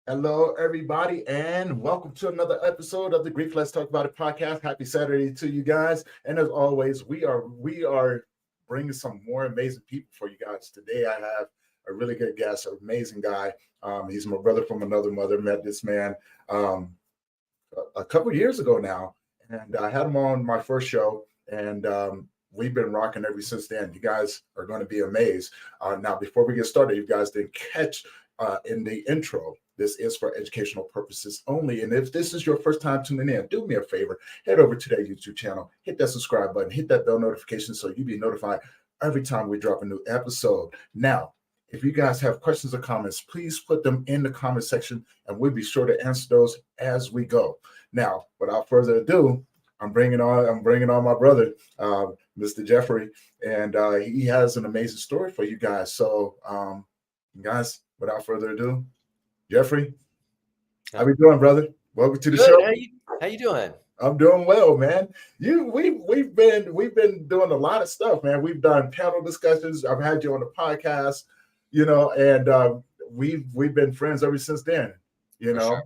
Hello, everybody, and welcome to another episode of the Greek Let's Talk About It podcast. Happy Saturday to you guys, and as always, we are bringing some more amazing people for you guys today. I have a really good guest, an amazing guy. He's my brother from another mother. Met this man um, a couple years ago now, and I had him on my first show, and we've been rocking ever since then. You guys are going to be amazed. Now, before we get started, you guys didn't catch in the intro. This is for educational purposes only. And if this is your first time tuning in, do me a favor, head over to that YouTube channel, hit that subscribe button, hit that bell notification so you be notified every time we drop a new episode. Now, if you guys have questions or comments, please put them in the comment section and we'll be sure to answer those as we go. Now, without further ado, I'm bringing on my brother, Mr. Jeffery, and he has an amazing story for you guys. So, guys, without further ado, Jeffrey, how we doing, brother? Welcome to the Good. show. How you doing? I'm doing well, man. We've been doing a lot of stuff, man. We've done panel discussions. I've had you on the podcast, and we've been friends ever since then. You For sure. know,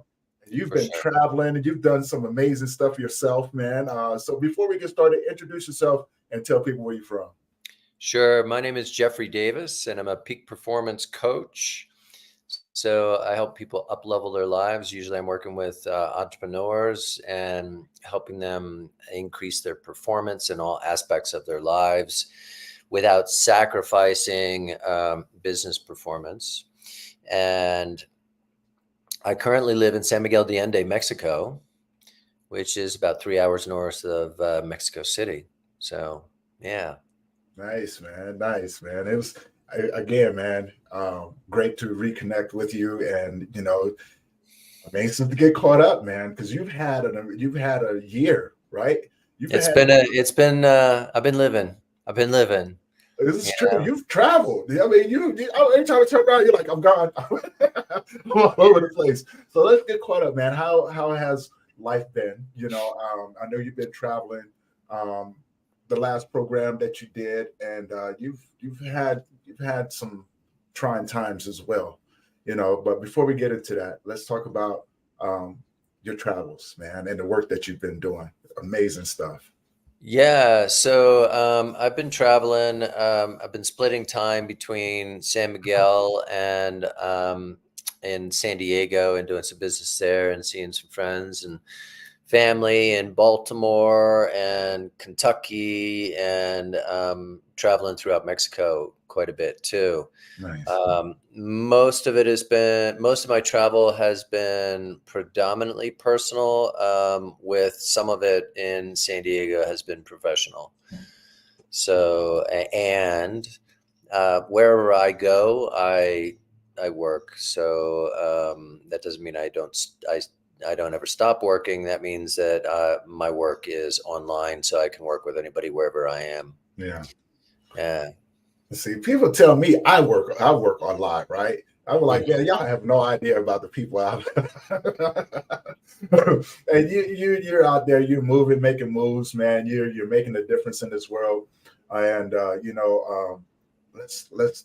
you've For been sure. traveling and you've done some amazing stuff yourself, man. So before we get started, introduce yourself and tell people where you're from. Sure. My name is Jeffrey Davis, and I'm a peak performance coach. So I help people up level their lives. Usually, I'm working with entrepreneurs and helping them increase their performance in all aspects of their lives without sacrificing business performance. And I currently live in San Miguel de Allende, Mexico, which is about 3 hours north of Mexico City. So, yeah. Nice, man. Nice, man. It was again, man. Great to reconnect with you, and amazing to get caught up, man. Because you've had a year, right? You've It's had been I've been living. I've been living. This is true. Yeah. You've traveled. I mean, every time I turn around, you're like, I'm gone. I'm all over the place. So let's get caught up, man. How has life been? I know you've been traveling. Um, the last program that you did, and you've had some trying times as well. But before we get into that, let's talk about um, your travels, man, and the work that you've been doing. Amazing stuff. Yeah, so I've been traveling. I've been splitting time between San Miguel and San Diego and doing some business there and seeing some friends and family in Baltimore and Kentucky and traveling throughout Mexico quite a bit too. Nice. Most of my travel has been predominantly personal, with some of it in San Diego has been professional. So, and wherever I go, I work. So that doesn't mean I don't ever stop working. That means that my work is online, so I can work with anybody wherever I am. Yeah. Yeah. See, people tell me I work online, right? I was like, Mhm. man, y'all have no idea about the people out and you're out there, you're moving, making moves, man. You're making a difference in this world. And let's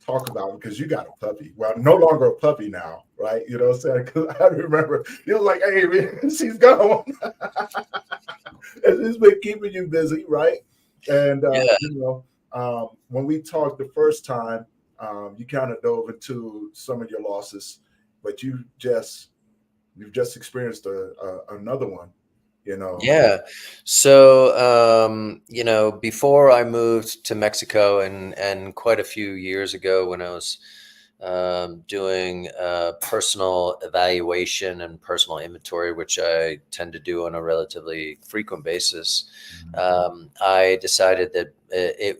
talk about it because you got a puppy. Well, no longer a puppy now, right? You know what I'm saying? Because I remember you was like, hey, man, she's gone. It's been keeping you busy, right? And Yeah. when we talked the first time, you kind of dove into some of your losses, but you've just experienced another one. You know, Yeah. So, before I moved to Mexico and quite a few years ago when I was doing personal evaluation and personal inventory, which I tend to do on a relatively frequent basis, I decided that I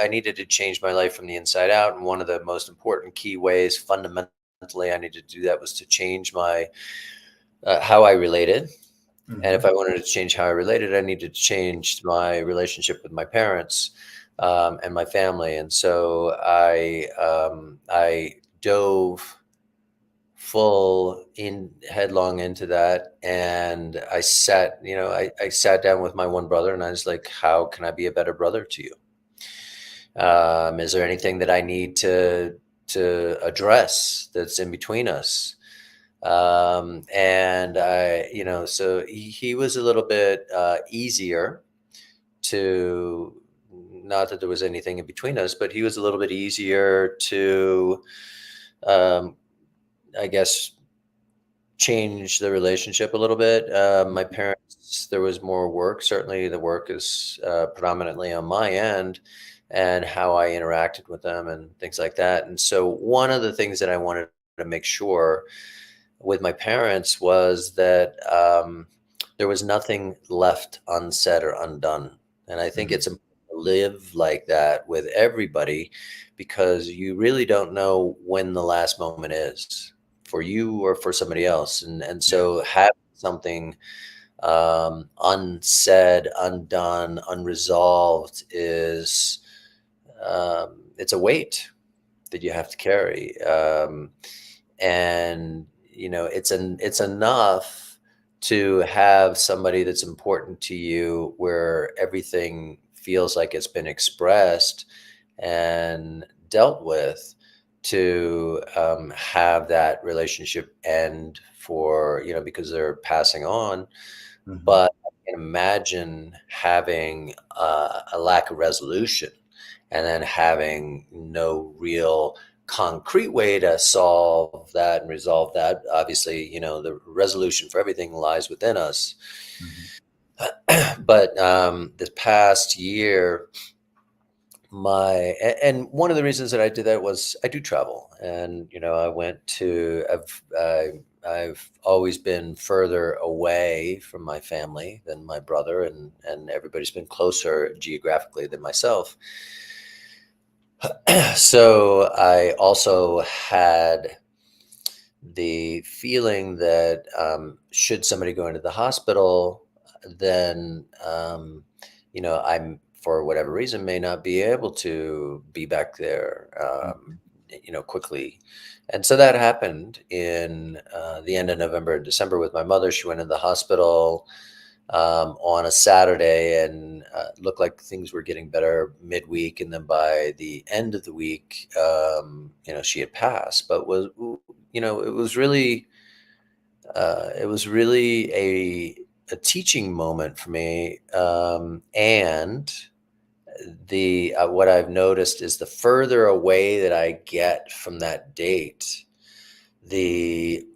needed to change my life from the inside out. And one of the most important key ways, fundamentally, I needed to do that was to change my how I related. And if mm-hmm. I wanted to change how I related, I needed to change my relationship with my parents and my family. And so I dove full in headlong into that, and I sat down with my one brother, and I was like, how can I be a better brother to you? Is there anything that I need to address that's in between us? And so he was a little bit easier to, not that there was anything in between us, but he was a little bit easier to, um, I guess, change the relationship a little bit. My parents, there was more work. Certainly, the work is predominantly on my end and how I interacted with them and things like that. And so, one of the things that I wanted to make sure with my parents was that there was nothing left unsaid or undone. And I think Mhm. it's important to live like that with everybody because you really don't know when the last moment is for you or for somebody else. And Yeah. so having something unsaid, undone, unresolved is it's a weight that you have to carry. And it's enough to have somebody that's important to you where everything feels like it's been expressed and dealt with to have that relationship end for because they're passing on. Mhm. But I can imagine having a lack of resolution and then having no real concrete way to solve that and resolve that. Obviously, the resolution for everything lies within us. Mhm. But this past year, and one of the reasons that I did that was I do travel, and I went to I've always been further away from my family than my brother, and everybody's been closer geographically than myself. So I also had the feeling that should somebody go into the hospital, then I'm, for whatever reason, may not be able to be back there Mhm. quickly. And so that happened in the end of November and December with my mother. She went into the hospital on a Saturday, and looked like things were getting better midweek. And then by the end of the week, she had passed. But it was really a teaching moment for me. And the what I've noticed is the further away that I get from that date, the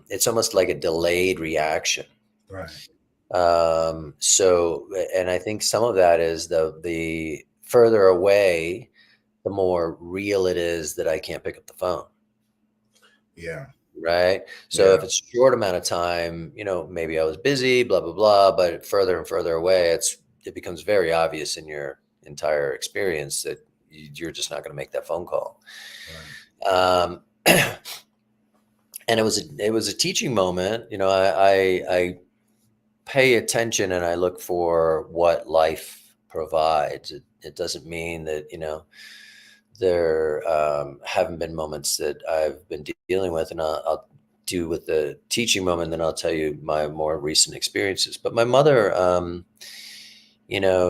it's almost like a delayed reaction. Right. And I think some of that is the further away, the more real it is that I can't pick up the phone, Yeah. right? So if Yeah. it's a short amount of time, maybe I was busy, blah blah blah, but further and further away, it becomes very obvious in your entire experience that you're just not going to make that phone call. Right. Um, and it was a teaching moment. I pay attention and I look for what life provides. It doesn't mean that, there haven't been moments that I've been dealing with, and I'll do with the teaching moment, then I'll tell you my more recent experiences. But my mother,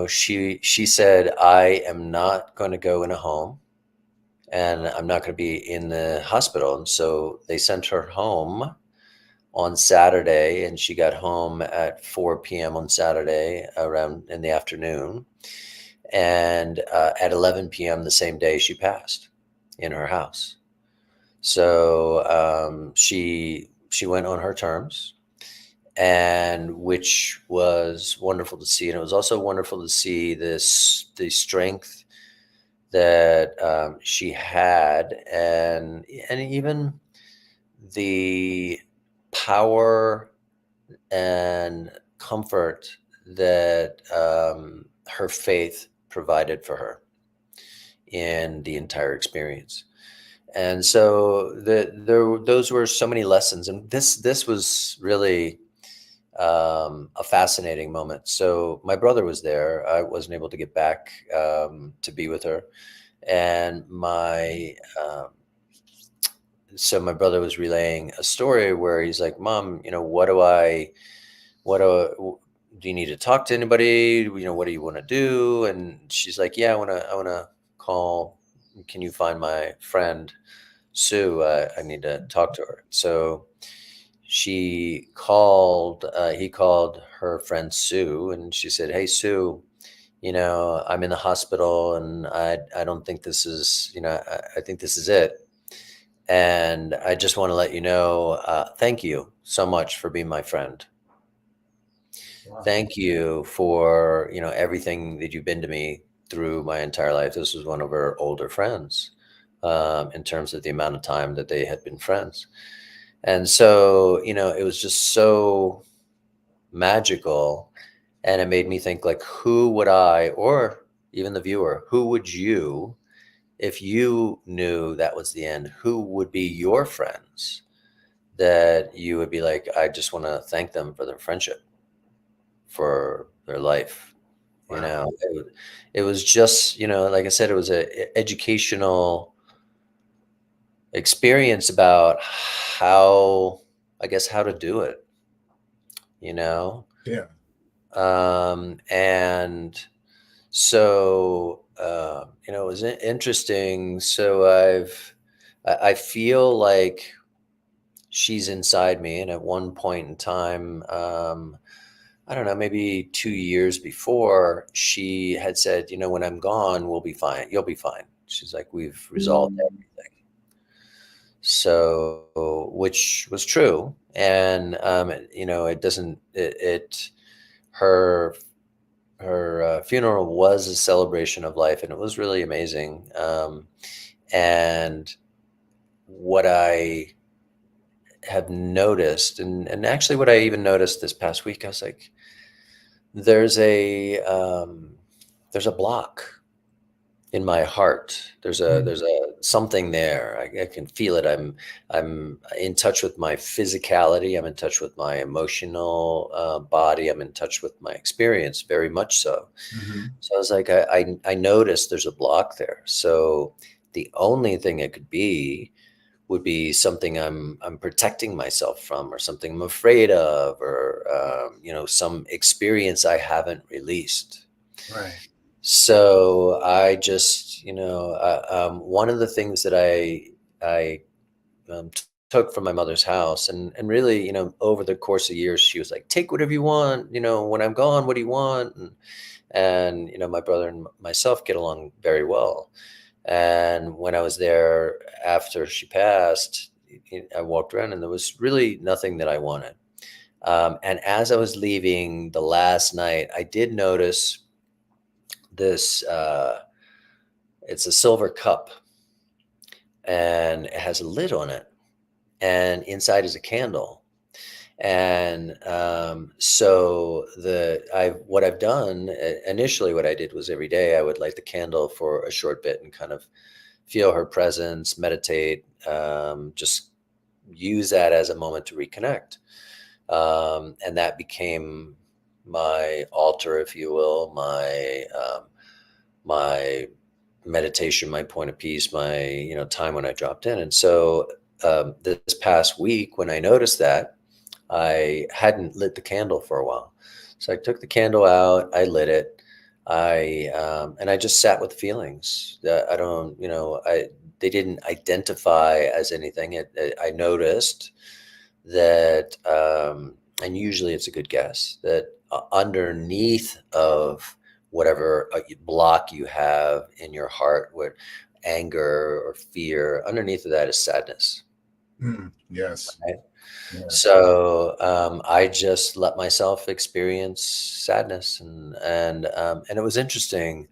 she said, I am not going to go in a home and I'm not going to be in the hospital. And so they sent her home on Saturday, and she got home at 4 p.m. on Saturday around in the afternoon. And at 11 p.m. the same day, she passed in her house. So she went on her terms, and which was wonderful to see. And it was also wonderful to see the strength that she had, and even the power and comfort that her faith provided for her in the entire experience. And so those were so many lessons, and this was really a fascinating moment. So my brother was there. I wasn't able to get back to be with her, and so my brother was relaying a story where he's like, "Mom, do you need to talk to anybody? What do you want to do?" And she's like, "Yeah, I want to call. Can you find my friend Sue? I need to talk to her." So he called her friend Sue, and she said, "Hey, Sue, I'm in the hospital, and I don't think this is, I think this is it. And I just want to let you know, thank you so much for being my friend. Wow. Thank you for, everything that you've been to me through my entire life." This was one of her older friends, in terms of the amount of time that they had been friends. And so, it was just so magical. And it made me think, like, who would I, or even the viewer, who would you, if you knew that was the end, who would be your friends that you would be like, I just want to thank them for their friendship, for their life. Wow. It was just, like I said, it was a educational experience about how, I guess, how to do it, you know? Yeah. And so, it was interesting. So I feel like she's inside me. And at one point in time, I don't know, maybe 2 years before, she had said, when I'm gone, we'll be fine. You'll be fine. She's like, we've resolved everything. So, which was true. And, it doesn't, her, her funeral was a celebration of life, and it was really amazing. And what I have noticed, and actually what I even noticed this past week, I was like, there's a there's a block in my heart. Mm. There's a something there. I can feel it. I'm in touch with my physicality. I'm in touch with my emotional body. I'm in touch with my experience, very much so. Mhm. So I was like, I noticed there's a block there. So the only thing it could be would be something I'm protecting myself from, or something I'm afraid of, or some experience I haven't released. Right. So I just, one of the things that I took from my mother's house, and really, over the course of years, she was like, "Take whatever you want. When I'm gone, what do you want?" And my brother and myself get along very well. And when I was there after she passed, I walked around, and there was really nothing that I wanted. And as I was leaving the last night, I did notice this. It's a silver cup, and it has a lid on it, and inside is a candle. And so what I've done, initially, what I did was every day I would light the candle for a short bit and kind of feel her presence, meditate, just use that as a moment to reconnect. And that became my altar, if you will, my meditation, my point of peace, my time when I dropped in. And so this past week, when I noticed that, I hadn't lit the candle for a while. So I took the candle out, I lit it, and I just sat with the feelings. I don't, they didn't identify as anything. I noticed that, and usually it's a good guess, that underneath of whatever block you have in your heart, with anger or fear, underneath of that is sadness. Mm. Yes. Right? Yes. So I just let myself experience sadness, and it was interesting.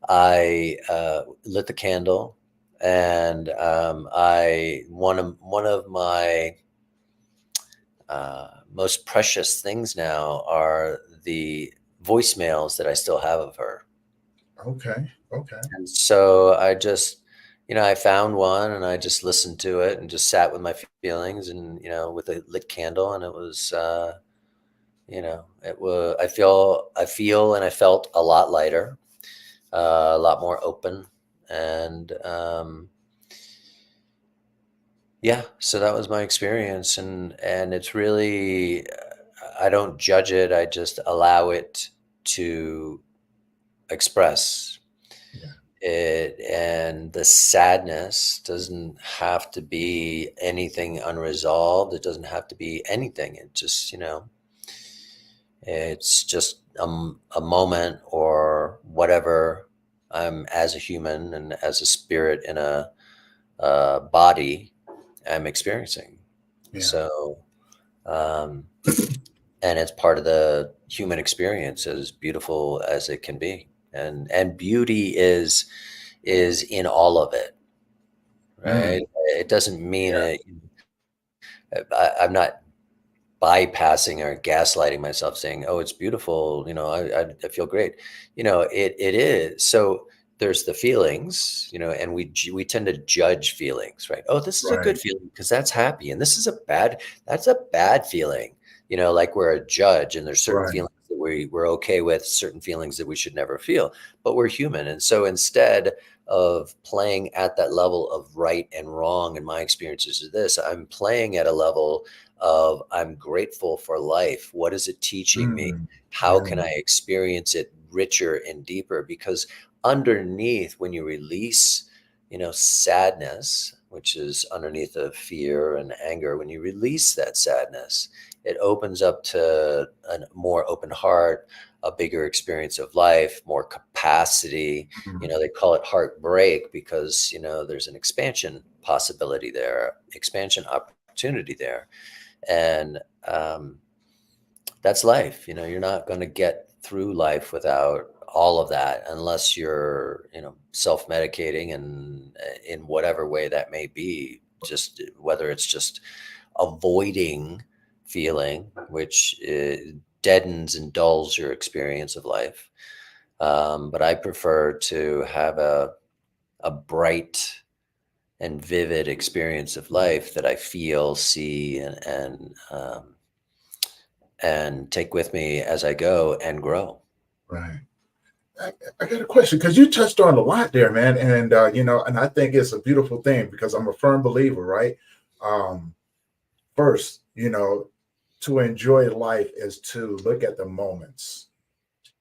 I lit the candle, and I one of my most precious things now are the voicemails that I still have of her. Okay. Okay. And so I just, I found one, and I just listened to it and just sat with my feelings, and, with a lit candle. And it was, I feel and I felt a lot lighter, a lot more open. And, yeah, so that was my experience. And it's really, I don't judge it. I just allow it to express. Yeah. And the sadness doesn't have to be anything unresolved. It doesn't have to be anything. It just, it's just a moment or whatever I'm as a human and as a spirit in a body I'm experiencing. Yeah. So, um, and it's part of the human experience, as beautiful as it can be. And beauty is in all of it, right? Mm, It doesn't mean yeah. I'm not bypassing or gaslighting myself saying, "Oh, it's beautiful, I feel great." It is. So there's the feelings, and we tend to judge feelings, right? Oh, this is a good Right. feeling because that's happy, and this is that's a bad feeling. Like we're a judge, and there's certain Right. feelings that we're okay with, certain feelings that we should never feel, but we're human. And so instead of playing at that level of right and wrong, and my experiences is this, I'm playing at a level of I'm grateful for life. What is it teaching me? Mm, How yeah. can I experience it richer and deeper? Because underneath, when you release, sadness, which is underneath of fear and anger, when you release that sadness, it opens up to a more open heart, a bigger experience of life, more capacity. Mm, They call it heartbreak because, there's an expansion possibility there, expansion opportunity there. And that's life. You're not going to get through life without all of that unless you're, self-medicating, and in whatever way that may be, just whether it's just avoiding feeling, which deadens and dulls your experience of life. But I prefer to have a bright and vivid experience of life that I feel, see, and take with me as I go and grow. right. I got a question because you touched on a lot there, man, and and I think it's a beautiful thing because I'm a firm believer, right? Um, First, to enjoy life is to look at the moments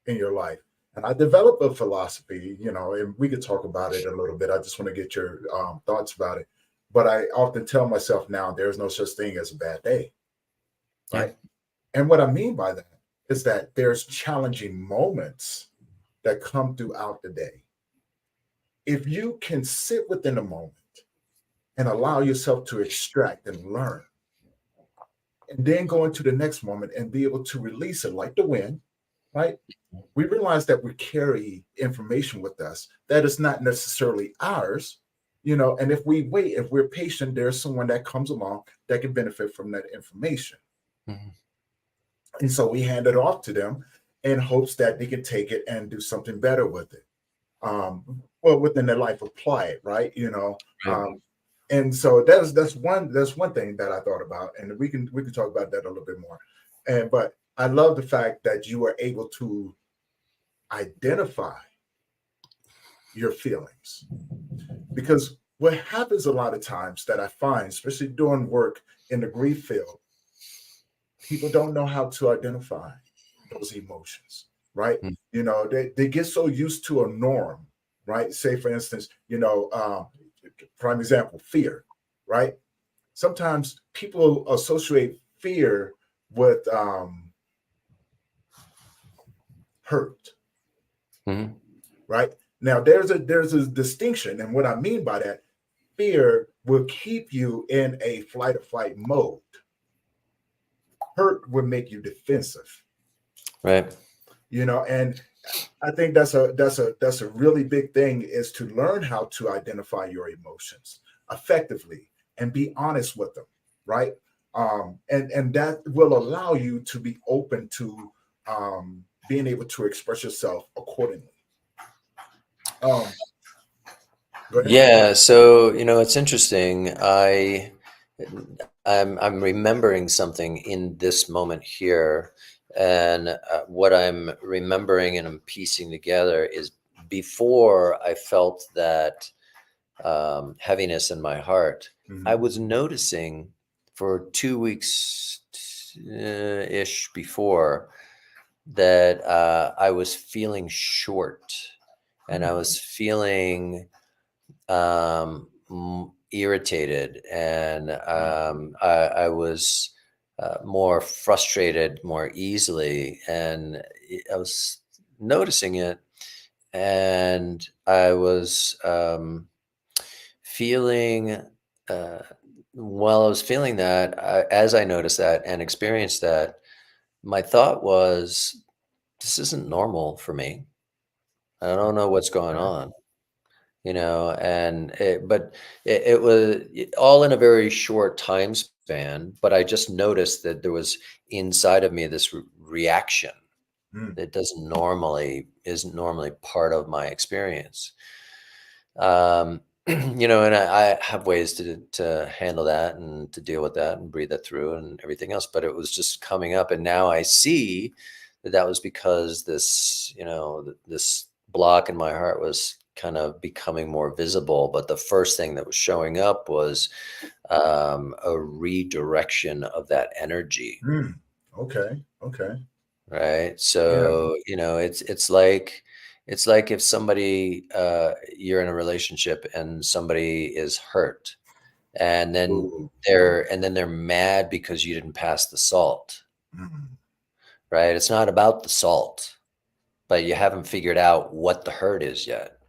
in your life. And I developed a philosophy, and we could talk about it a little bit. I just want to get your thoughts about it. But I often tell myself now there's no such thing as a bad day, Yeah. right? And what I mean by that is that there's challenging moments that come throughout the day. If you can sit within the moment and allow yourself to extract and learn, and then go into the next moment and be able to release it like the wind, right? We realize that we carry information with us that is not necessarily ours, and if we wait, if we're patient, there's someone that comes along that can benefit from that information. Mhm. And so we hand it off to them in hopes that they can take it and do something better with it. Well, within their life, apply it, right? Right. And so that's one thing that I thought about, and we can talk about that a little bit more. And but I love the fact that you are able to identify your feelings, because what happens a lot of times that I find, especially doing work in the grief field, people don't know how to identify those emotions, right? Mm. They get so used to a norm, right? Say, for instance, prime example, fear, right? Sometimes people associate fear with hurt, Mhm. right? Now, there's a distinction, and what I mean by that, fear will keep you in a flight or fight mode. Hurt will make you defensive, Right. and I think that's a really big thing, is to learn how to identify your emotions effectively and be honest with them, right? And that will allow you to be open to being able to express yourself accordingly. Um, Go ahead. Yeah. So, it's interesting. I'm remembering something in this moment here, and what I'm remembering and I'm piecing together is before I felt that heaviness in my heart, I Mhm. was noticing for 2 weeks ish before that I was feeling short. and I was feeling irritated, and I was more frustrated more easily, and I was noticing it, and I was feeling. Uh, while I was feeling that, as I noticed that and experienced that, my thought was, "This isn't normal for me. I don't know what's going Okay. on." But it was all in a very short time span, but I just noticed that there was inside of me this reaction Mm, that isn't normally part of my experience. um and I have ways to handle that and to deal with that and breathe that through and everything else, but it was just coming up, and now I see that that was because this block in my heart was kind of becoming more visible, but the first thing that was showing up was a redirection of that energy. mm. Okay. Okay. Right. Yeah. So, it's like if somebody you're in a relationship and somebody is hurt, and then Ooh. they're mad because you didn't pass the salt, Mm, right? It's not about the salt, but you haven't figured out what the hurt is yet.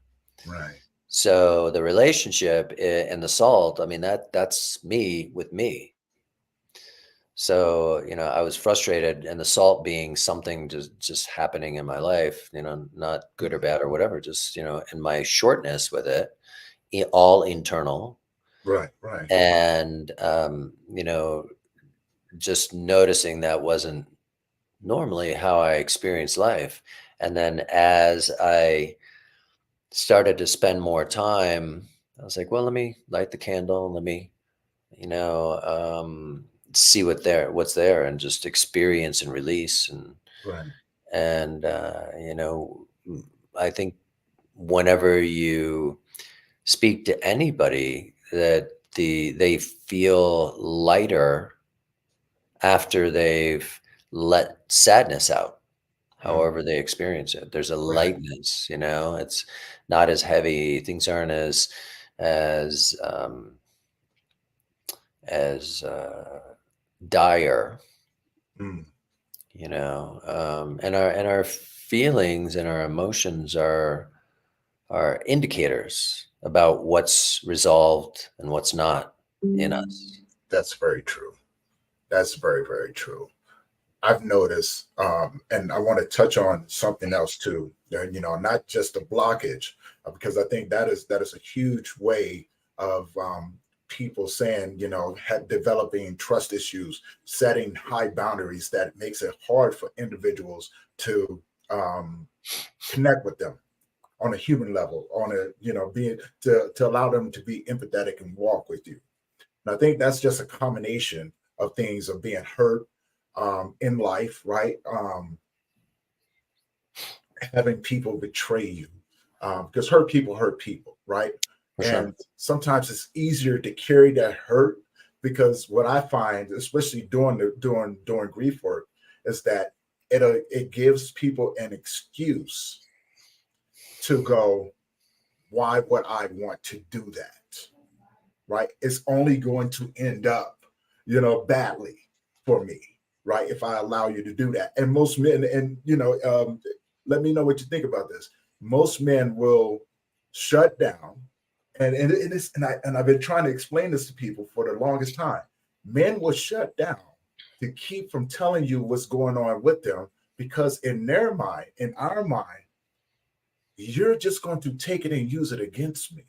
right. So the relationship and the salt, I mean, that's me with me. So, I was frustrated, and the salt being something just happening in my life, not good or Mm, bad or whatever, just, and my shortness with it, all internal. right. Right. And, just noticing that wasn't normally how I experienced life. And then as I started to spend more time, I was like, well, let me light the candle. Let me you know, see what's there, and just experience and release, Right. and I think whenever you speak to anybody, that they feel lighter after they've let sadness out, Mm, however they experience it. There's a right. lightness, it's not as heavy. Things aren't as as dire, Mm, and our feelings and our emotions are indicators about what's resolved and what's not in us. that's very true. That's very, very true. I've noticed, and I want to touch on something else too. Not just a blockage, because I think that is a huge way of people saying, developing trust issues, setting high boundaries that makes it hard for individuals to um, connect with them on a human level, on a being to allow them to be empathetic and walk with you. And I think that's just a combination of things of being hurt in life, right? Having people betray you, because hurt people, right? For sure. And sometimes it's easier to carry that hurt, because what I find, especially during grief work, is that it gives people an excuse to go, why would I want to do that? Right? It's only going to end up, badly for me, right? If I allow you to do that. And most men, and let me know what you think about this. Most men will shut down, and I've been trying to explain this to people for the longest time. Men will shut down to keep from telling you what's going on with them, because in their mind, in our mind, you're just going to take it and use it against me,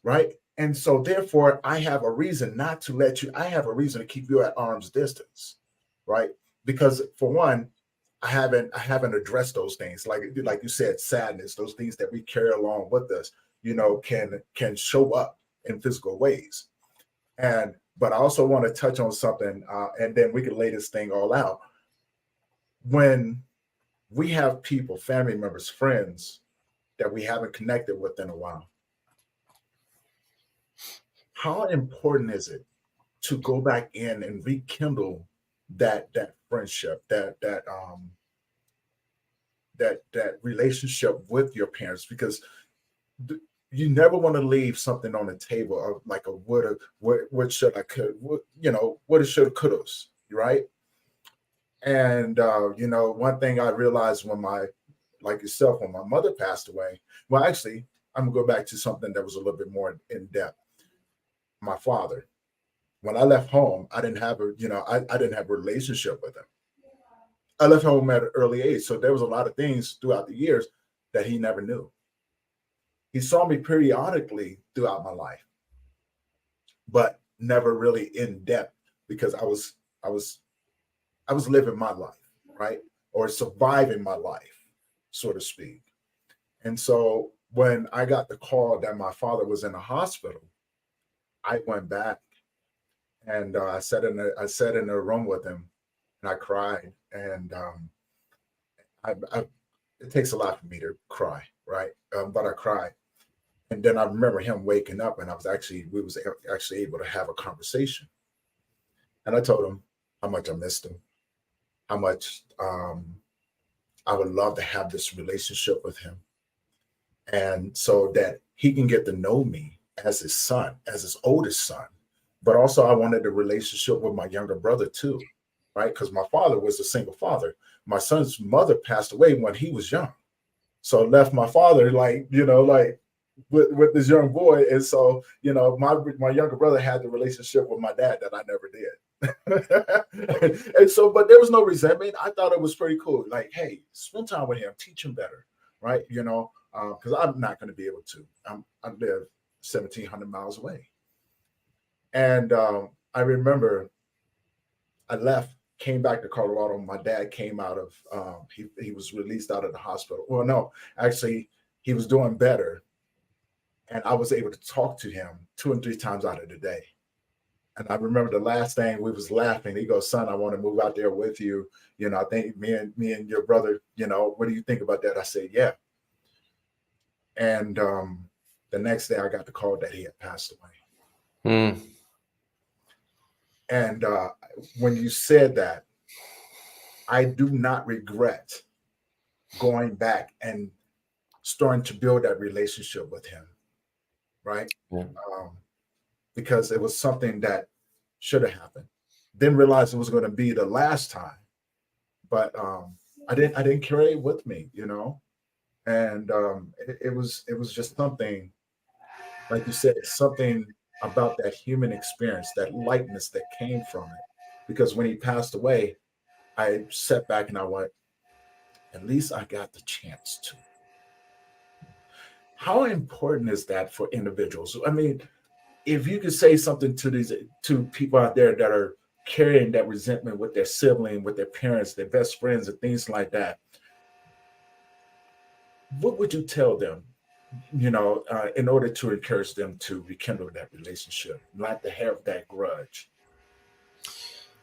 right? And so therefore, I have a reason not to let you, I have a reason to keep you at arm's distance, right? Because for one, I haven't addressed those things. Like you said, sadness, those things that we carry along with us, can show up in physical ways. And but I also want to touch on something, and then we can lay this thing all out. When we have people, family members, friends that we haven't connected with in a while, how important is it to go back in and rekindle that friendship, that relationship with your parents, because you never want to leave something on the table of like a woulda, what should I could, what, what it should have, could have, right? And one thing I realized when like yourself, when my mother passed away, well, actually, I'm gonna go back to something that was a little bit more in depth. My father, when I left home, I didn't have I didn't have a relationship with him. I left home at an early age, so there was a lot of things throughout the years that he never knew. He saw me periodically throughout my life, but never really in depth, because I was I was living my life, right? Or surviving my life, so to speak. And so when I got the call that my father was in the hospital, I went back, and I sat in a room with him, and I cried. And I it takes a lot for me to cry, right? But I cried. And then I remember him waking up, and we was actually able to have a conversation. And I told him how much I missed him, how much I would love to have this relationship with him, and so that he can get to know me as his son, as his oldest son. But also, I wanted a relationship with my younger brother too, right? Because my father was a single father. My son's mother passed away when he was young, so it left my father like with this young boy. And so my younger brother had the relationship with my dad that I never did. And so, but there was no resentment. I thought it was pretty cool. Like, hey, spend time with him, teach him better, right? Because I'm not going to be able to. I live 1,700 miles away. And I remember I left, came back to Colorado. My dad came out of he was released out of the hospital. Well, no, actually, he was doing better, and I was able to talk to him 2 and 3 times out of the day. And I remember the last thing, we was laughing. He goes, "Son, I want to move out there with you. I think me and your brother. What do you think about that?" I said, "Yeah." And the next day, I got the call that he had passed away. Mm. And when you said that, I do not regret going back and starting to build that relationship with him, right? Yeah. Because it was something that should have happened. Didn't realize it was going to be the last time, but I didn't carry it with me, and it was just something, like you said, something about that human experience, that lightness that came from it. Because when he passed away, I sat back and I went, at least I got the chance to. How important is that for individuals? I mean, if you could say something to these to people out there that are carrying that resentment with their sibling, with their parents, their best friends, and things like that, what would you tell them? In order to encourage them to rekindle that relationship, not to have that grudge.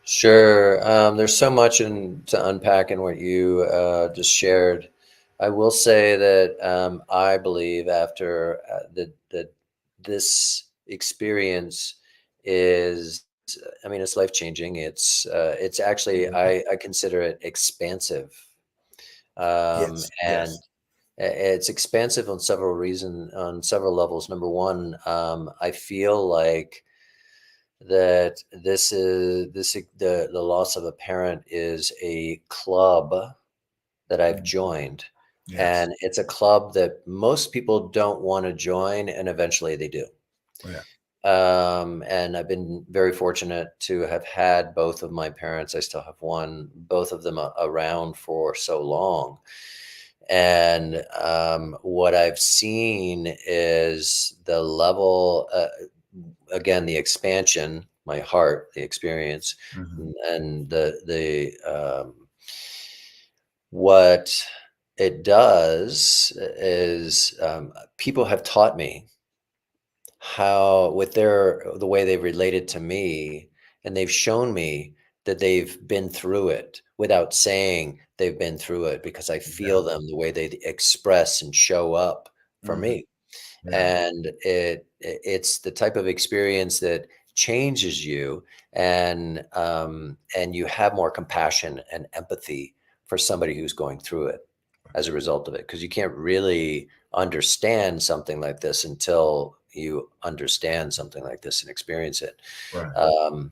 Sure. There's so much to unpack in what you just shared. I will say that I believe after that this experience is, I mean, it's life changing. It's actually, Mhm. I consider it expansive, Yes, and yes. it's expansive on several levels. Number one, I feel like that the loss of a parent is a club that I've Mhm. joined, Yes. and it's a club that most people don't want to join, and eventually they do. Yeah. And I've been very fortunate to have had both of my parents. I still have one, both of them around for so long. And what I've seen is the level, again, the expansion, my heart, the experience, Mhm. and the what it does is, people have taught me how, with the way they've related to me, and they've shown me that they've been through it without saying they've been through it, because I Yeah. feel them the way they express and show up for Mhm. me. Yeah. And it's the type of experience that changes you, and you have more compassion and empathy for somebody who's going through it. as a result of it, because you can't really understand something like this until you understand something like this and experience it. Right.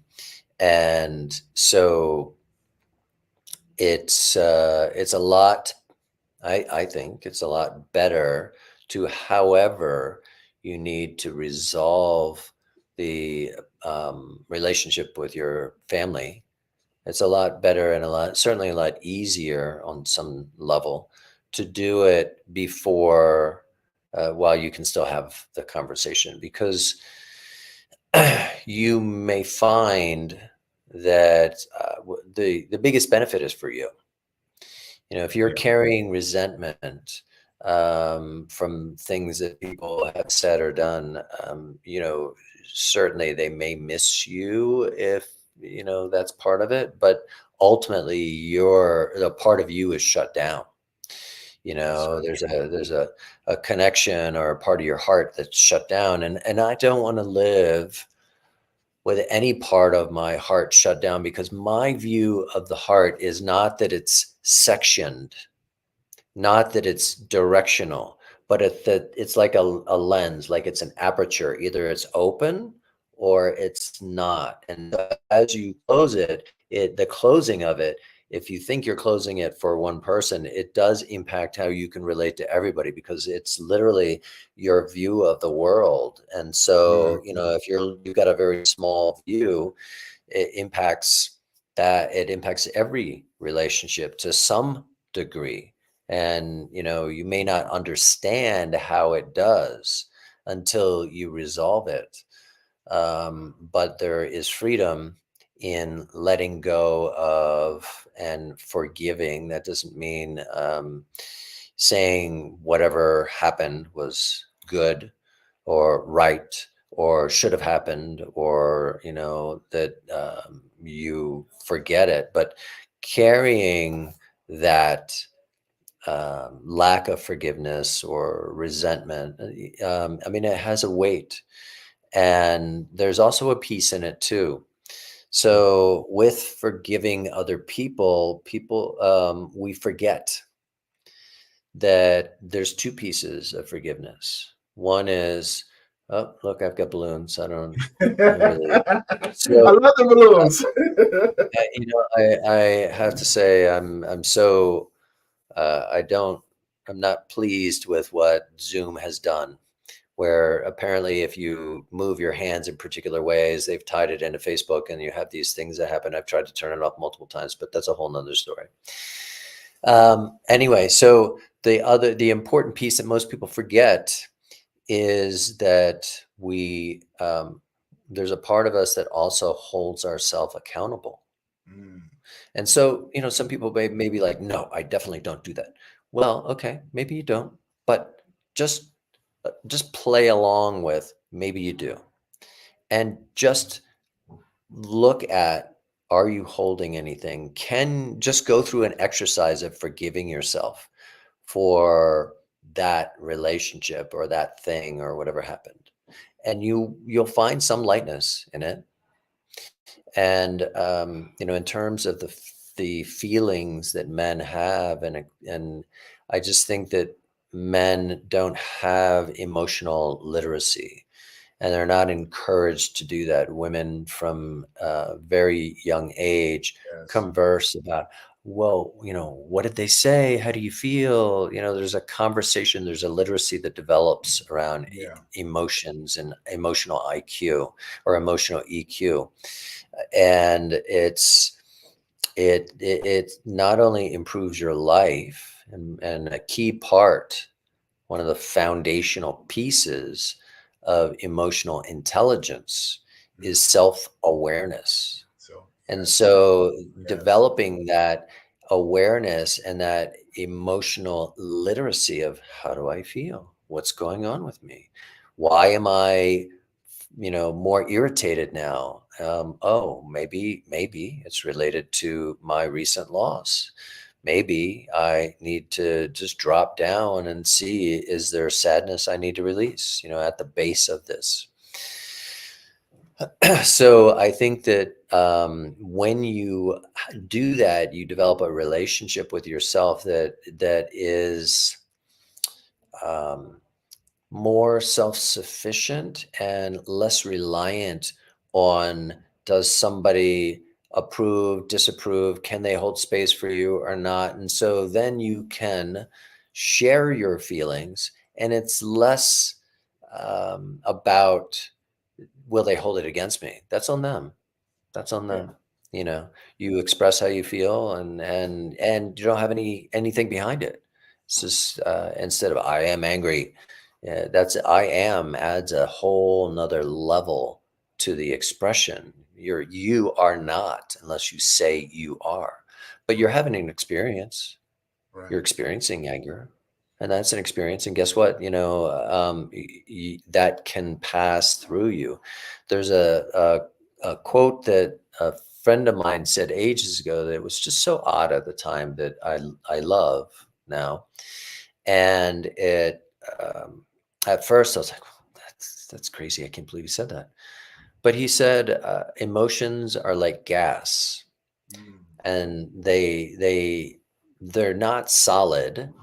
And so it's a lot. I think it's a lot better to, however, you need to resolve the relationship with your family. It's a lot better and certainly a lot easier on some level to do it before, while you can still have the conversation, because you may find that the biggest benefit is for you. If you're Yeah. carrying resentment from things that people have said or done, certainly they may miss you if that's part of it. But ultimately, the part of you is shut down. That's so There's true. a connection or a part of your heart that's shut down, and I don't want to live with any part of my heart shut down, because my view of the heart is not that it's sectioned, not that it's directional, but that it's like a lens, like it's an aperture. Either it's open or it's not. And as you close the closing of it, if you think you're closing it for one person, it does impact how you can relate to everybody, because it's literally your view of the world. And so, Mhm. if you've got a very small view, it impacts it impacts every relationship to some degree. And you may not understand how it does until you resolve it. But there is freedom in letting go of and forgiving. That doesn't mean saying whatever happened was good or right or should have happened, or that you forget it, but carrying that lack of forgiveness or resentment, I mean, it has a weight, and there's also a peace in it too. So with forgiving other people, we forget that there's two pieces of forgiveness. One is, oh, look, I've got balloons. I don't really. I So, love the balloons. I have to say, I'm so, I don't, I'm not pleased with what Zoom has done, where apparently if you move your hands in particular ways, they've tied it into Facebook and you have these things that happen. I've tried to turn it off multiple times, but that's a whole nother story. Anyway, so the important piece that most people forget is that there's a part of us that also holds ourselves accountable. Mm, And so, some people may be like, no, I definitely don't do that. Well, okay, maybe you don't, but just just play along with maybe you do. And just look at, are you holding anything? Can just go through an exercise of forgiving yourself for that relationship or that thing or whatever happened. And you'll find some lightness in it. And in terms of the feelings that men have, and I just think that men don't have emotional literacy, and they're not encouraged to do that. Women from a very young age yes. converse about, well, what did they say? How do you feel? There's a conversation, there's a literacy that develops around Yeah. emotions and emotional IQ or emotional EQ. And it not only improves your life, and a key part, one of the foundational pieces of emotional intelligence Mm. is self-awareness. So And yes, so yes, developing that awareness and that emotional literacy of, how do I feel? What's going on with me? Why am I, more irritated now? Oh, maybe it's related to my recent loss. Maybe I need to just drop down and see, is there sadness I need to release, at the base of this? So I think that when you do that, you develop a relationship with yourself that is um, more self-sufficient and less reliant on, does somebody approve, disapprove, can they hold space for you or not? And so then you can share your feelings, and it's less about, will they hold it against me? That's on them. That's on Yeah. them. You know, you express how you feel, and you don't have anything behind it. It's just instead of I am angry, that's I am adds a whole nother level to the expression. You are not unless you say you are, but you're Right. having an experience. You're Right. experiencing anger, and that's an experience. And guess what? That can pass through you. There's a quote that a friend of mine said ages ago that was just so odd at the time that I love now. And at first I was like, that's crazy. I can't believe he said that. But he said, emotions are like gas, Mm. and they're not solid,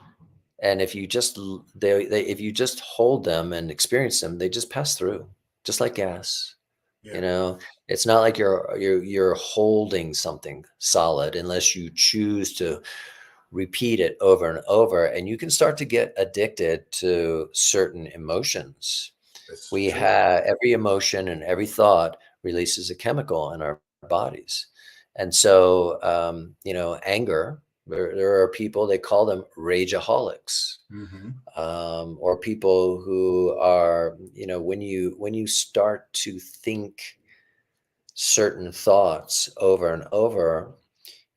and if you just if you just hold them and experience them, they just pass through, just like gas. You Yeah. know, it's not like you're holding something solid unless you choose to repeat it over and over, and you can start to get addicted to certain emotions. That's We true. have every emotion and every thought releases a chemical in our bodies. And so, anger, there are people, they call them rageaholics, Hmm. or people who are, when you start to think certain thoughts over and over,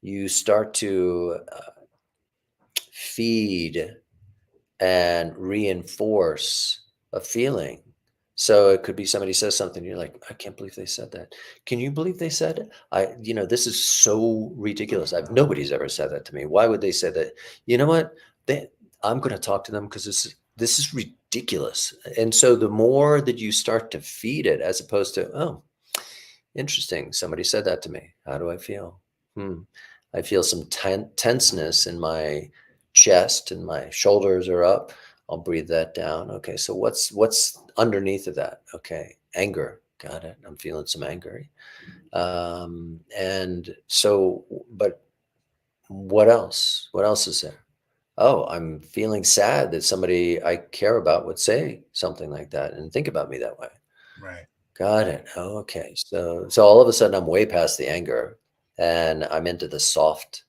you start to feed and reinforce a feeling. So it could be somebody says something, you're like, I can't believe they said that. Can you believe they said it? This is so ridiculous. Nobody's ever said that to me. Why would they say that? You know what? They, I'm going to talk to them because this is ridiculous. And so the more that you start to feed it, as opposed to, oh, interesting, somebody said that to me. How do I feel? I feel some tenseness in my chest, and my shoulders are up. I'll breathe that down. Okay, so what's underneath of that? Okay, anger. Got it. I'm feeling some anger. And so, but what else? What else is there? Oh, I'm feeling sad that somebody I care about would say something like that and think about me that way. Right. Got it. Oh, okay. So all of a sudden I'm way past the anger, and I'm into the soft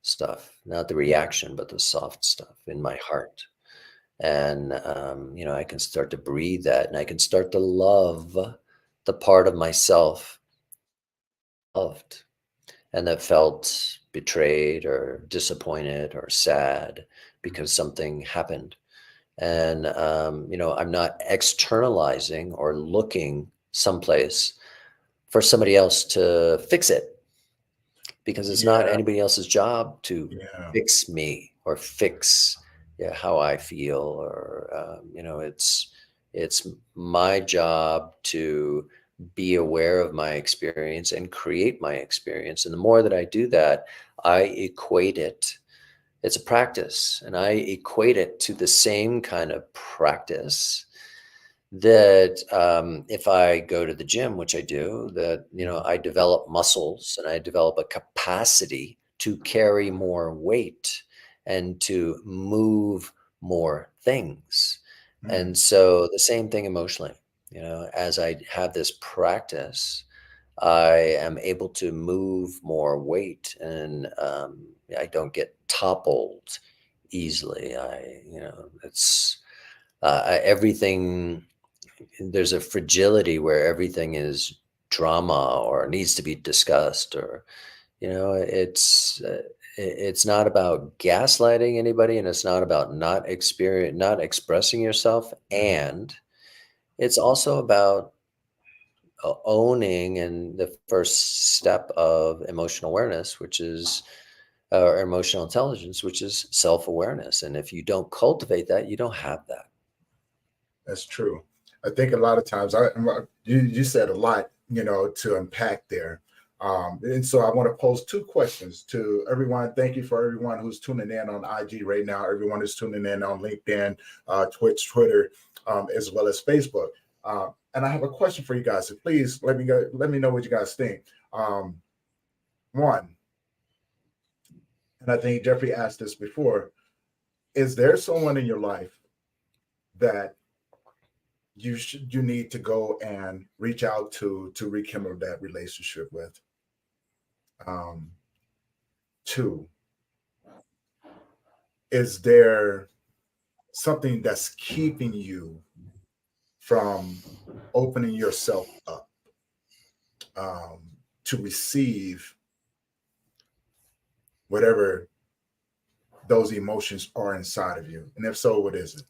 stuff, not the Yeah. reaction, but the soft stuff in my heart. And I can start to breathe that, and I can start to love the part of myself loved, and that felt betrayed or disappointed or sad Mhm. because something happened. And I'm not externalizing or looking someplace for somebody else to fix it, because it's not Yeah. anybody else's job to Yeah. fix me or fix, yeah, how I feel, or it's my job to be aware of my experience and create my experience. And the more that I do that, I equate it. It's a practice, and I equate it to the same kind of practice that, if I go to the gym, which I do, that Mhm. I develop muscles and I develop a capacity to carry more weight and to move more things. Mm. And so the same thing emotionally, as I have this practice, I am able to move more weight, and I don't get toppled easily. It's everything, there's a fragility where everything is drama or needs to be discussed, or it's not about gaslighting anybody, and it's not about not expressing yourself, Mhm. and it's also about owning, and the first step of emotional awareness, which is or emotional intelligence, which is self-awareness. And if you don't cultivate that, you don't have that. That's true. I think a lot of times you said a lot, to unpack there. And so I want to pose two questions to everyone. Thank you for everyone who's tuning in on IG right now. Everyone who's tuning in on LinkedIn, Twitch, Twitter, as well as Facebook. And I have a question for you guys. So please let me know what you guys think. One, and I think Jeffrey asked this before, is there someone in your life that you need to go and reach out to rekindle that relationship with? Two, is there something that's keeping you from opening yourself up to receive whatever those emotions are inside of you? And if so, what is it?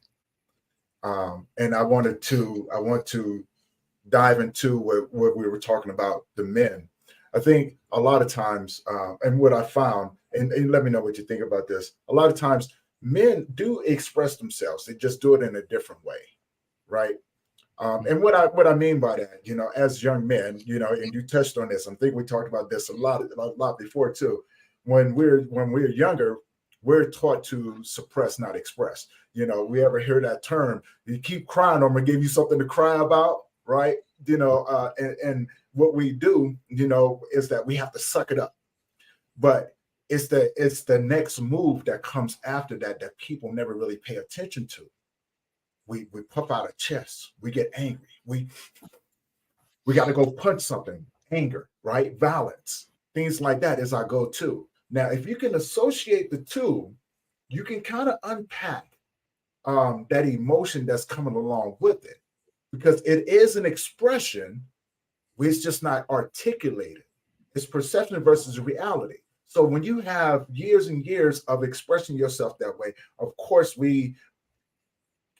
And I want to dive into what we were talking about, the men. I think a lot of times, and what I found, and let me know what you think about this. A lot of times, men do express themselves; they just do it in a different way, right? And what I mean by that, as young men, and you touched on this. I think we talked about this a lot before too. When we're younger, we're taught to suppress, not express. We ever hear that term? You keep crying, I'm gonna give you something to cry about, right? And what we do, is that we have to suck it up. But it's the next move that comes after that people never really pay attention to. We puff out a chest, we get angry, we got to go punch something, anger, right? Violence, things like that is our go-to. Now, if you can associate the two, you can kind of unpack that emotion that's coming along with it, because it is an expression, it's just not articulated. It's perception versus reality. So when you have years and years of expressing yourself that way, of course we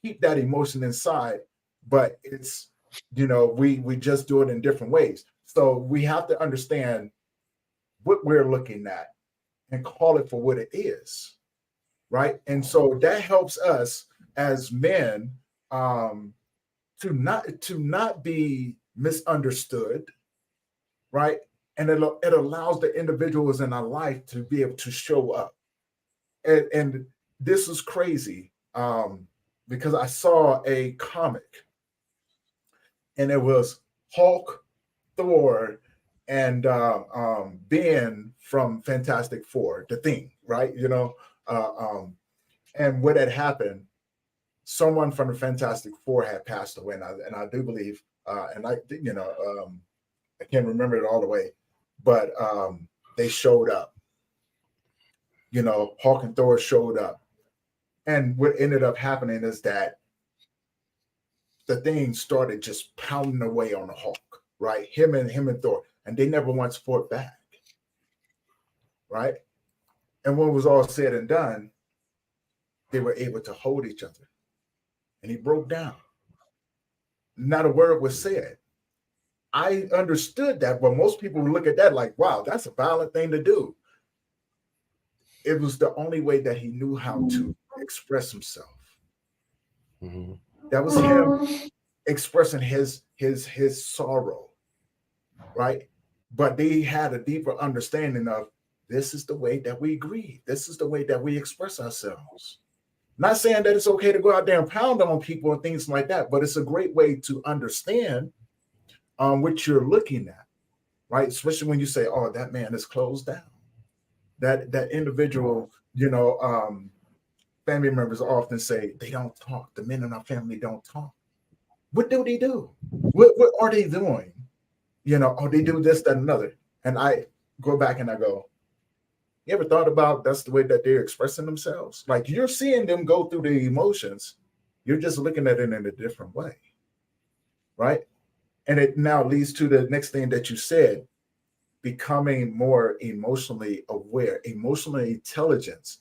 keep that emotion inside, but it's, we just do it in different ways. So we have to understand what we're looking at and call it for what it is, right? And so that helps us as men, to not be misunderstood, right? And it allows the individuals in our life to be able to show up. And this is crazy, because I saw a comic, and it was Hulk, Thor, and Ben from Fantastic Four, the Thing, right? And what had happened, someone from the Fantastic Four had passed away, and I do believe, and I can't remember it all the way, but they showed up. Hulk and Thor showed up, and what ended up happening is that the Thing started just pounding away on the Hulk, right? Him and Thor, and they never once fought back, right? And when it was all said and done, they were able to hold each other, and he broke down. Not a word was said. I understood that, but most people would look at that like, wow, that's a violent thing to do. It was the only way that he knew how to express himself. Mm-hmm. That was him expressing his sorrow, right? But they had a deeper understanding of, this is the way that we grieve. This is the way that we express ourselves. Not saying that it's okay to go out there and pound on people and things like that, but it's a great way to understand what you're looking at, right? Especially when you say, "Oh, that man is closed down." That individual, family members often say they don't talk. The men in our family don't talk. What do they do? What are they doing? Oh, they do this, that, and another. And I go back and I go, you ever thought about that's the way that they're expressing themselves? Like, you're seeing them go through the emotions. You're just looking at it in a different way, right? And it now leads to the next thing that you said, becoming more emotionally aware, emotional intelligence.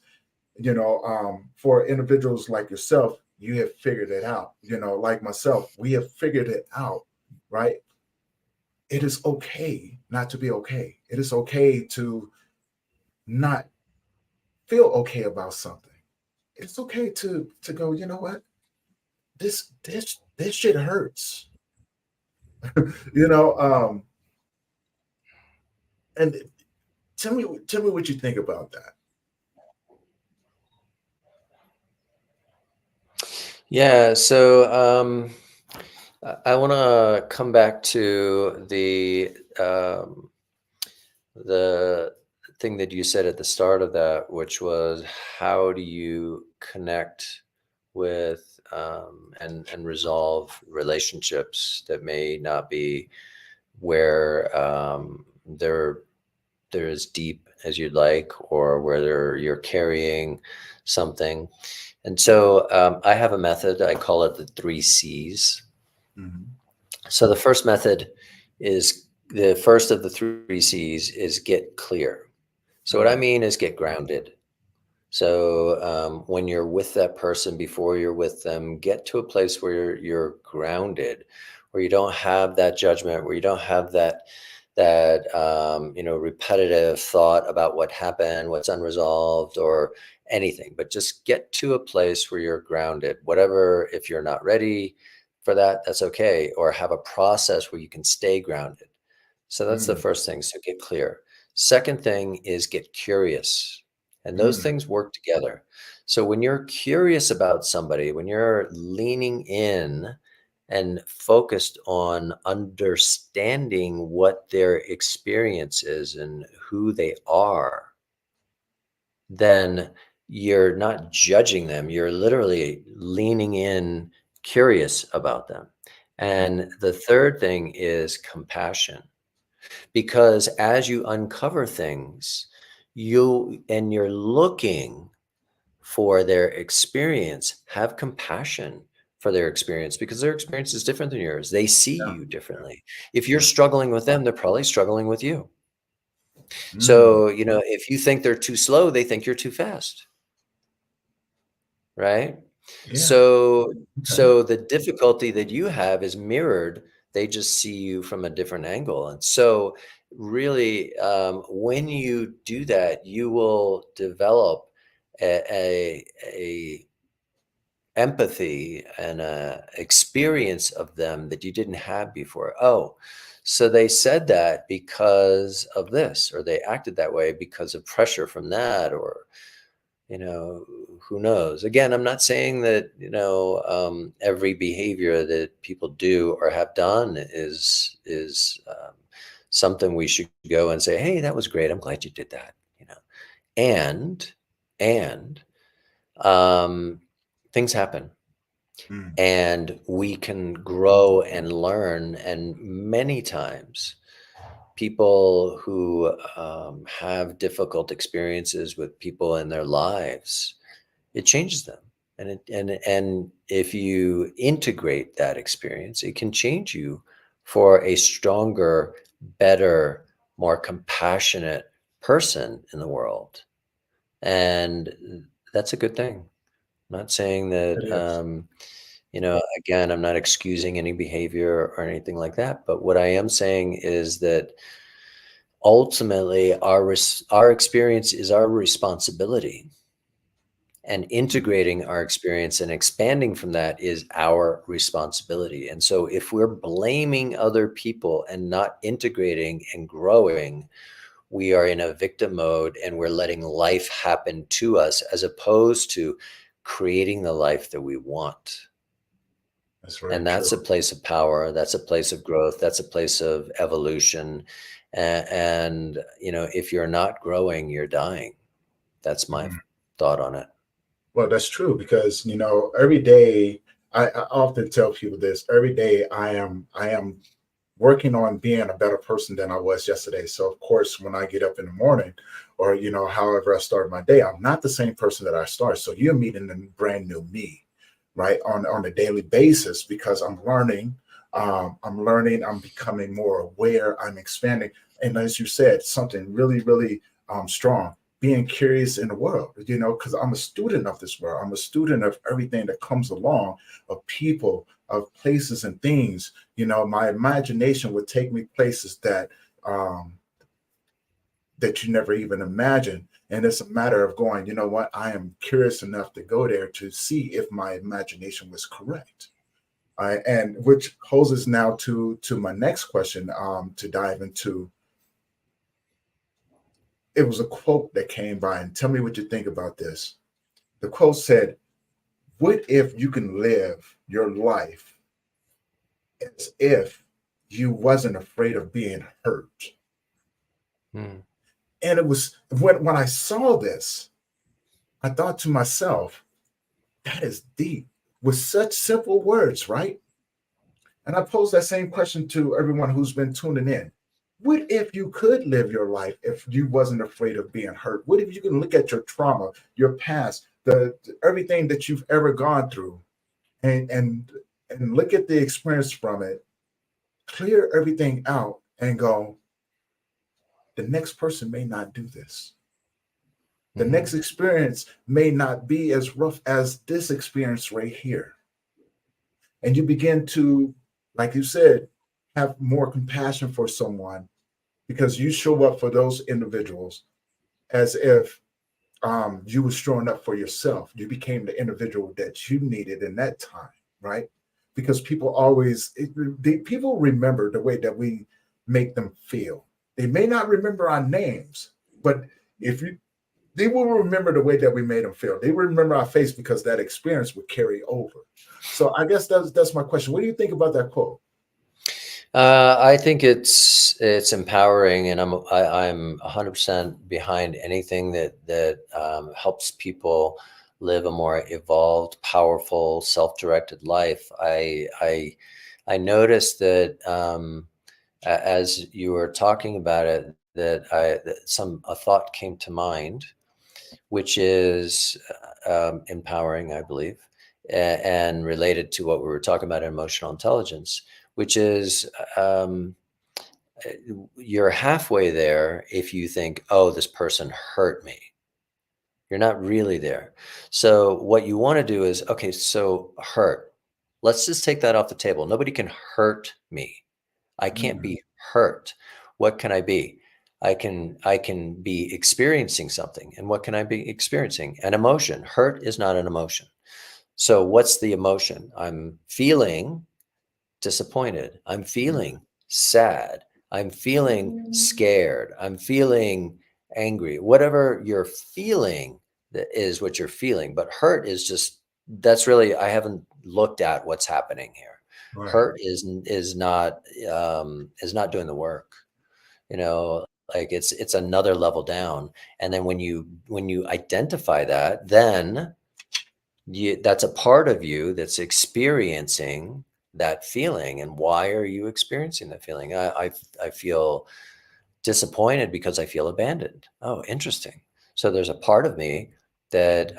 For individuals like yourself, you have figured it out. Like myself, we have figured it out, right? It is okay not to be okay. It is okay to not feel okay about something. It's okay to go, you know what? This this shit hurts. you know, and tell me what you think about that. Yeah, so I want to come back to the thing that you said at the start of that, which was how do you connect with and resolve relationships that may not be where they're as deep as you'd like, or whether you're carrying something. And so I have a method, I call it the 3 C's. Mm-hmm. So the first method is the first of the 3 C's is get clear. So what I mean is get grounded. So when you're with that person, before you're with them, get to a place where you're grounded, where you don't have that judgment, where you don't have that repetitive thought about what happened, what's unresolved, or anything. But just get to a place where you're grounded. Whatever, if you're not ready for that, that's okay. Or have a process where you can stay grounded. So that's the Mm, first thing. So get clear. Second thing is get curious. And those mm, things work together. So when you're curious about somebody, when you're leaning in and focused on understanding what their experience is and who they are, then you're not judging them. You're literally leaning in, curious about them. mm, And the third thing is compassion, because as you uncover things, you're looking for their experience, have compassion for their experience, because their experience is different than yours. They see yeah, you yeah, differently. If you're yeah. struggling with them, they're probably struggling with you. Mm, So, if you think they're too slow, they think you're too fast, right? yeah. So, Okay. so the difficulty that you have is mirrored. They just see you from a different angle. And so, really, when you do that, you will develop a empathy and a experience of them that you didn't have before. Oh, so they said that because of this, or they acted that way because of pressure from that, or you know, who knows? Again, I'm not saying that every behavior that people do or have done is something we should go and say, "Hey, that was great. I'm glad you did that." And and um, things happen, Mm, and we can grow and learn. And many times, people who have difficult experiences with people in their lives, it changes them. And if you integrate that experience, it can change you for a stronger, better, more compassionate person in the world. And that's a good thing. I'm not saying that, it is. again, I'm not excusing any behavior or anything like that. But what I am saying is that ultimately our experience is our responsibility, and Mm, integrating our experience and expanding from that is our responsibility. And so if we're blaming other people and not integrating and growing, we are in a victim mode, and we're letting life happen to us as opposed to creating the life that we want. that's very And true. that's a place of power, that's a place of growth, that's a place of evolution. And if you're not growing, you're dying. That's my Mm. thought on it. Well, that's true because every day I often tell people this. Every day I am working on being a better person than I was yesterday. So of course, when I get up in the morning, or however I start my day, I'm not the same person that I start. So you're meeting a brand new me, right? On a daily basis because I'm learning. I'm becoming more aware. I'm expanding, and as you said, something really, really strong. Being curious in the world, because I'm a student of this world. I'm a student of everything that comes along, of people, of places and things. My imagination would take me places um, that you never even imagined. And it's a matter of going, you know what? I am curious enough to go there to see if my imagination was correct. And which holds us now to my next question, to dive into. It was a quote that came by, and tell me what you think about this. The quote said, "What if you can live your life as if you wasn't afraid of being hurt?" Mm. And it was when I saw this, I thought to myself, that is deep with such simple words, right? And I pose that same question to everyone who's been tuning in. What if you could live your life if you wasn't afraid of being hurt? What if you can look at your trauma, your past, the everything that you've ever gone through, and look at the experience from it, clear everything out, and go, the next person may not do this. The Mhm. next experience may not be as rough as this experience right here. And you begin to, like you said, have more compassion for someone because you show up for those individuals as if you were showing up for yourself. You became the individual that you needed in that time, right? Because people always, people remember the way that we make them feel. They may not remember our names, but if you, they will remember the way that we made them feel. They will remember our face because that experience would carry over. So I guess that's my question. What do you think about that quote? I think it's empowering, and I'm 100% behind anything that helps people live a more evolved, powerful, self-directed life. I noticed that as you were talking about it, that a thought came to mind, which is empowering, I believe, and related to what we were talking about in emotional intelligence, which is um, uh, you're halfway there if you think, oh, this person hurt me. You're not really there. So, what you want to do is, okay, so hurt. Let's just take that off the table. Nobody can hurt me. I can't Mm, be hurt. What can I be? I can be experiencing something. And what can I be experiencing? An emotion. Hurt is not an emotion. So what's the emotion? I'm feeling disappointed. I'm mm, feeling sad. I'm feeling scared. I'm feeling angry. Whatever you're feeling, that is what you're feeling. But hurt is just, that's really, I haven't looked at what's happening here. right, Hurt is not doing the work. Like it's another level down. And then when you identify that, then that's a part of you that's experiencing that feeling. And why are you experiencing that feeling? I feel disappointed because I feel abandoned. Oh, interesting. So there's a part of me that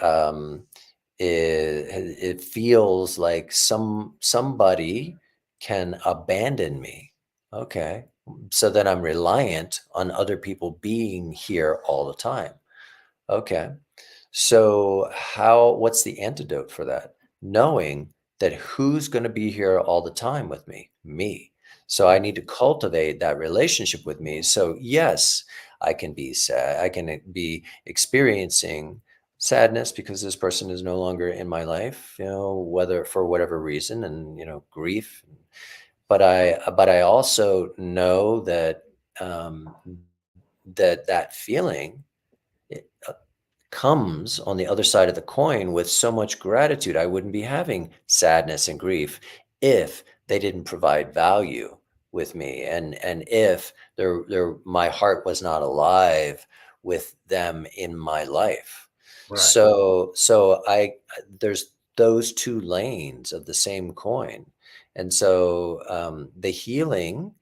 it feels like somebody can abandon me. Okay. So then I'm reliant on other people being here all the time. Okay. So what's the antidote for that? Knowing that who's going to be here all the time with me? Me. So I need to cultivate that relationship with me. So yes, I can be sad. I can be experiencing sadness because this person is no longer in my life, whether for whatever reason, and grief. But I also know that um, that feeling comes on the other side of the coin with so much gratitude. I wouldn't be having sadness and grief if they didn't provide value with me, and if my heart was not alive with them in my life. right, So there's those two lanes of the same coin. And so the healing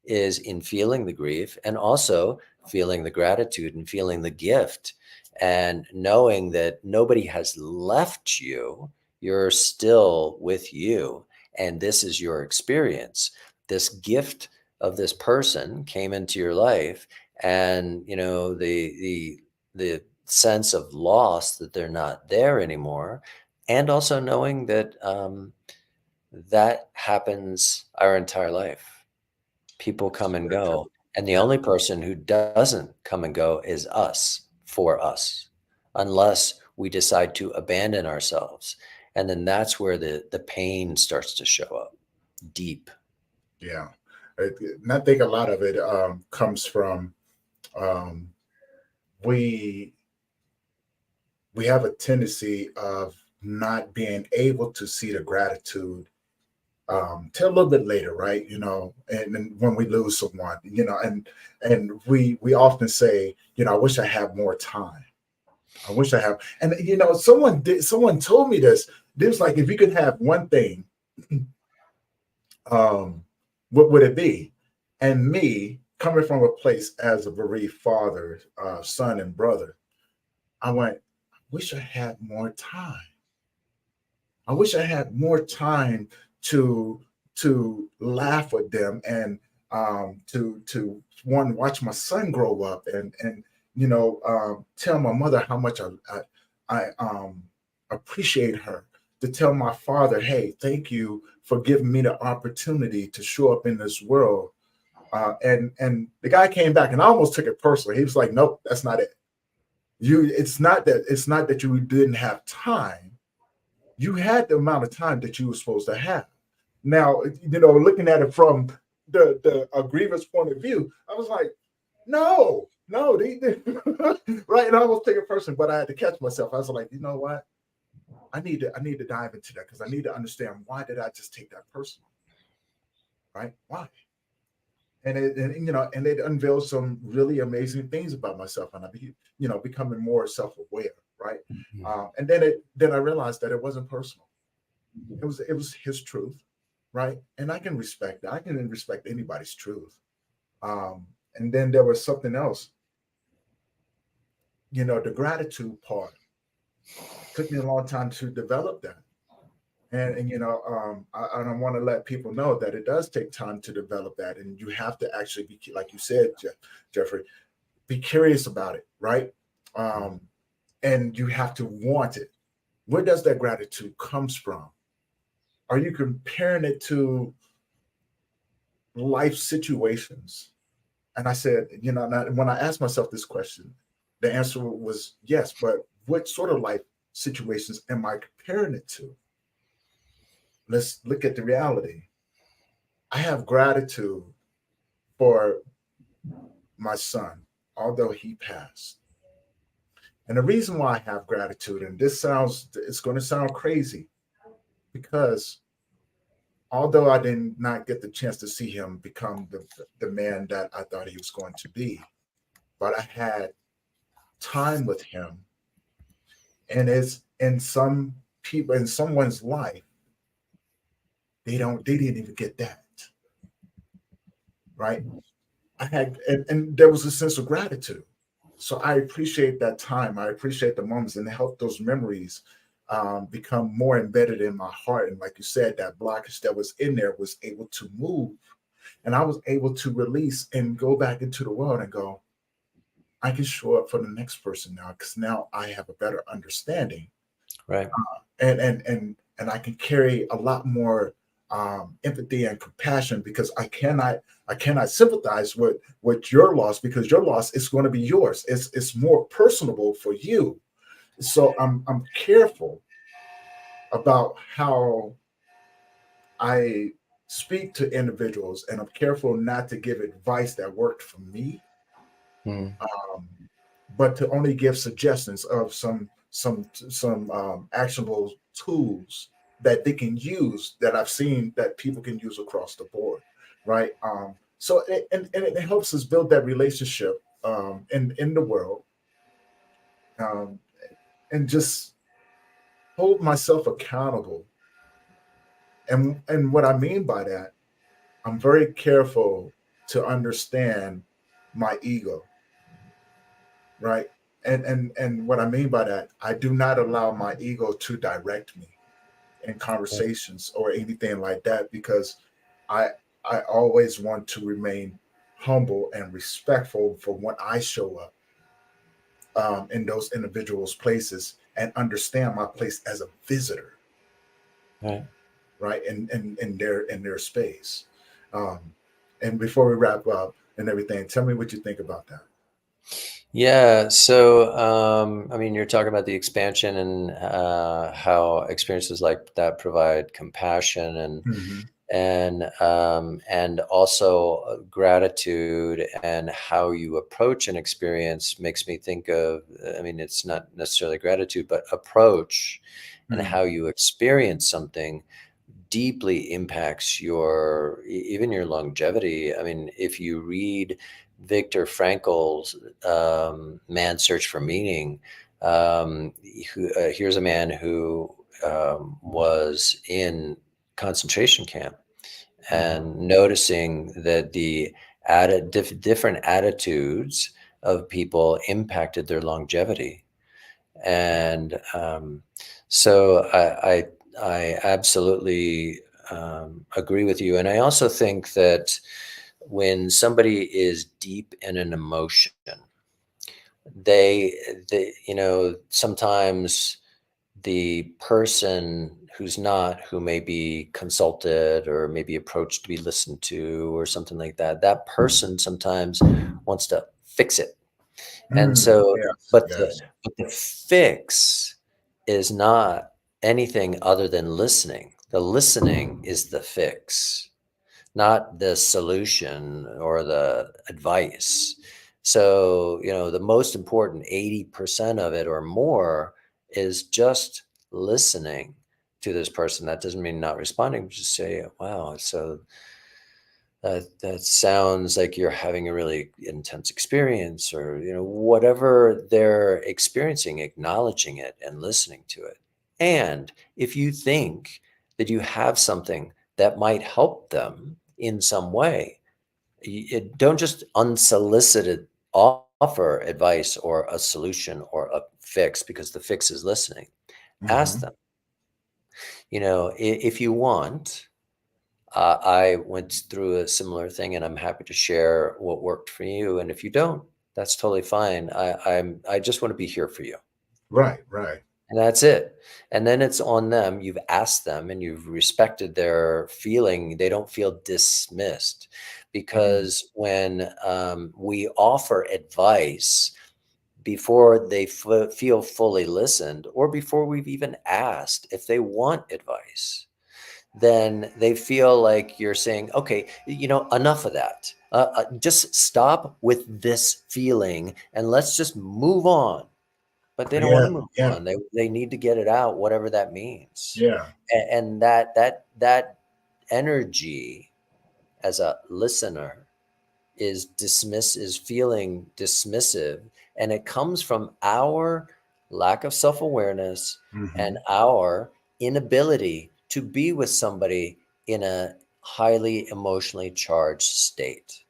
is in feeling the grief, and also feeling the gratitude and feeling the gift, and knowing that nobody has left you. You're still with you, and this is your experience. This gift of this person came into your life, and the sense of loss that they're not there anymore, and also knowing that that happens our entire life. People that's come and very true. go, and the Yeah, only person who doesn't come and go is us, for us, unless we decide to abandon ourselves. And then that's where the pain starts to show up deep. Yeah. And I think a lot of it comes from um, we we have a tendency of not being able to see the gratitude till a little bit later, right? And when we lose someone, and we often say, I wish I had more time. I wish I have. And someone told me this. It was like, if you could have one thing, what would it be? And me, coming from a place as a bereaved father, son, and brother, I went, I wish I had more time. I wish I had more time to laugh with them and to one watch my son grow up and tell my mother how much I appreciate her, to tell my father, hey, thank you for giving me the opportunity to show up in this world. And the guy came back and I almost took it personally. He was like, nope, that's not it. It's not that you didn't have time. You had the amount of time that you were supposed to have. Now, looking at it from the a grievous point of view, I was like, no, right. And I almost take it personally, but I had to catch myself. I was like, you know what? I need to dive into that because I need to understand, why did I just take that personal? Right? Why? And it unveils some really amazing things about myself, and I be becoming more self-aware, right? And then I realized that it wasn't personal. It was his truth, right? And I can respect that. I can respect anybody's truth. And then there was something else. The gratitude part took me a long time to develop that. I don't want to let people know that it does take time to develop that, and you have to actually be, like you said, Jeffrey, be curious about it, right? Um, and you have to want it. Where does that gratitude comes from? Are you comparing it to life situations? And I said, when I asked myself this question, the answer was yes. But what sort of life situations am I comparing it to? Let's look at the reality. I have gratitude for my son, although he passed. And the reason why I have gratitude, and it's going to sound crazy, because although I did not get the chance to see him become the man that I thought he was going to be, but I had time with him. And it's in some people, in someone's life, they didn't even get that, right? And there was a sense of gratitude. So I appreciate that time. I appreciate the moments, and help those memories become more embedded in my heart. And like you said, that blockage that was in there was able to move, and I was able to release and go back into the world and go, I can show up for the next person now, because now I have a better understanding, Right. and I can carry a lot more empathy and compassion, because I cannot sympathize with your loss, because your loss is going to be yours. It's more personable for you. So I'm careful about how I speak to individuals, and I'm careful not to give advice that worked for me, Mm. um, but to only give suggestions of some actionable tools that they can use, that I've seen that people can use across the board, right? So it helps us build that relationship in the world, um, and just hold myself accountable. And what I mean by that, I'm very careful to understand my ego, right? And what I mean by that, I do not allow my ego to direct me in conversations or anything like that, because I I always want to remain humble and respectful for when I show up in those individuals' places, and understand my place as a visitor, Right. right? In their space. Um, and before we wrap up and everything, tell me what you think about that. Yeah. So, I mean, you're talking about the expansion and how experiences like that provide compassion Hmm. and also gratitude, and how you approach an experience makes me think of, I mean, it's not necessarily gratitude, but approach and Hmm. how you experience something deeply impacts your even your longevity. I mean, if you read Viktor Frankl's Man's Search for Meaning, here's a man who was in concentration camp Hmm. and noticing that the different attitudes of people impacted their longevity. And so I absolutely agree with you. And I also think that when somebody is deep in an emotion, they, sometimes the person who's not, who may be consulted or maybe approached to be listened to or something like that, that person sometimes wants to fix it. And Mm, so, yes, but the yes. but the fix is not anything other than listening. The listening is the fix, not the solution or the advice. So, the most important 80% of it or more is just listening to this person. That doesn't mean not responding, just say, wow, so that sounds like you're having a really intense experience, or whatever they're experiencing, acknowledging it and listening to it. And if you think that you have something that might help them in some way, don't just unsolicited offer advice or a solution or a fix, because the fix is listening. Ask Hmm. them, if you want. I went through a similar thing, and I'm happy to share what worked for you. And if you don't, that's totally fine. I just want to be here for you, Right, right. and that's it. And then it's on them. You've asked them, and you've respected their feeling. They don't feel dismissed, Mm, because when we offer advice before they feel fully listened, or before we've even asked if they want advice, then they feel like you're saying, okay, enough of that. Just stop with this feeling and let's just move on. But they don't want yeah, to move yeah, on. They need to get it out, whatever that means. yeah. And that energy as a listener is feeling dismissive, and it comes from our lack of self-awareness and Hmm. our inability to be with somebody in a highly emotionally charged state,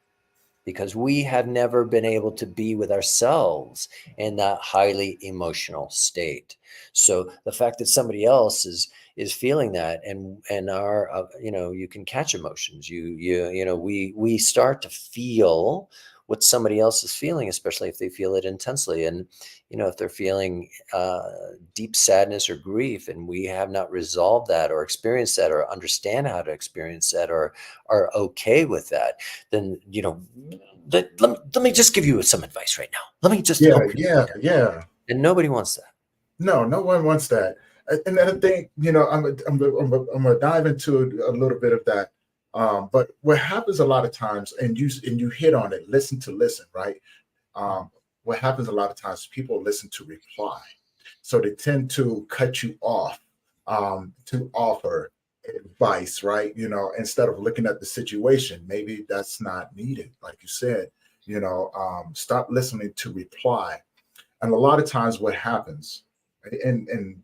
because we have never been able to be with ourselves in that highly emotional state. So the fact that somebody else is feeling that, and our you can catch emotions. We start to feel what somebody else is feeling, especially if they feel it intensely. And if they're feeling deep sadness or grief, and we have not resolved that or experienced that or understand how to experience that, or are okay with that, then let me just give you some advice right now. Let me just Yeah, help you. yeah, yeah. And nobody wants that. No, no one wants that. And then I think, I'm gonna dive into a little bit of that. But what happens a lot of times, and you hit on it, listen to listen, right? Um, what happens a lot of times, people listen to reply. So they tend to cut you off to offer advice, right? Instead of looking at the situation, maybe that's not needed. Like you said, stop listening to reply. And a lot of times, what happens, in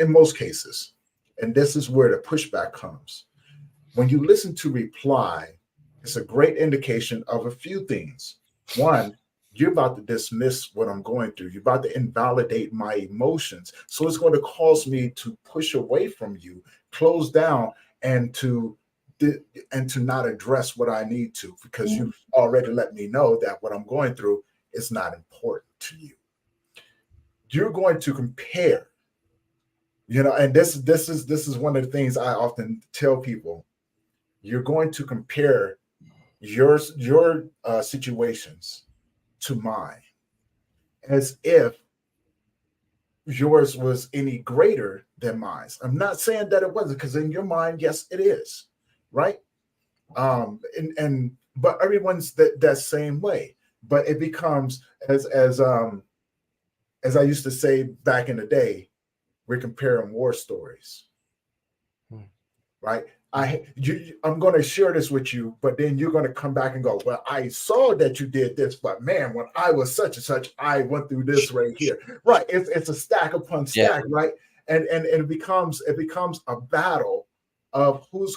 most cases, and this is where the pushback comes. When you listen to reply, it's a great indication of a few things. One, you're about to dismiss what I'm going through. You're about to invalidate my emotions. So it's going to cause me to push away from you, close down, and to and to not address what I need to, because you've already let me know that what I'm going through is not important to you. You're going to compare, and this is one of the things I often tell people. You're going to compare your situations to mine. as if yours was any greater than mine. I'm not saying that it wasn't, because in your mind, yes, it is, right? And but everyone's that same way. But it becomes as I used to say back in the day, we're comparing war stories, Hmm. right? I'm going to share this with you, but then you're going to come back and go, well, I saw that you did this, but man, when I was such and such, I went through this right here, right? It's a stack upon Yeah. stack, right? And it becomes a battle of who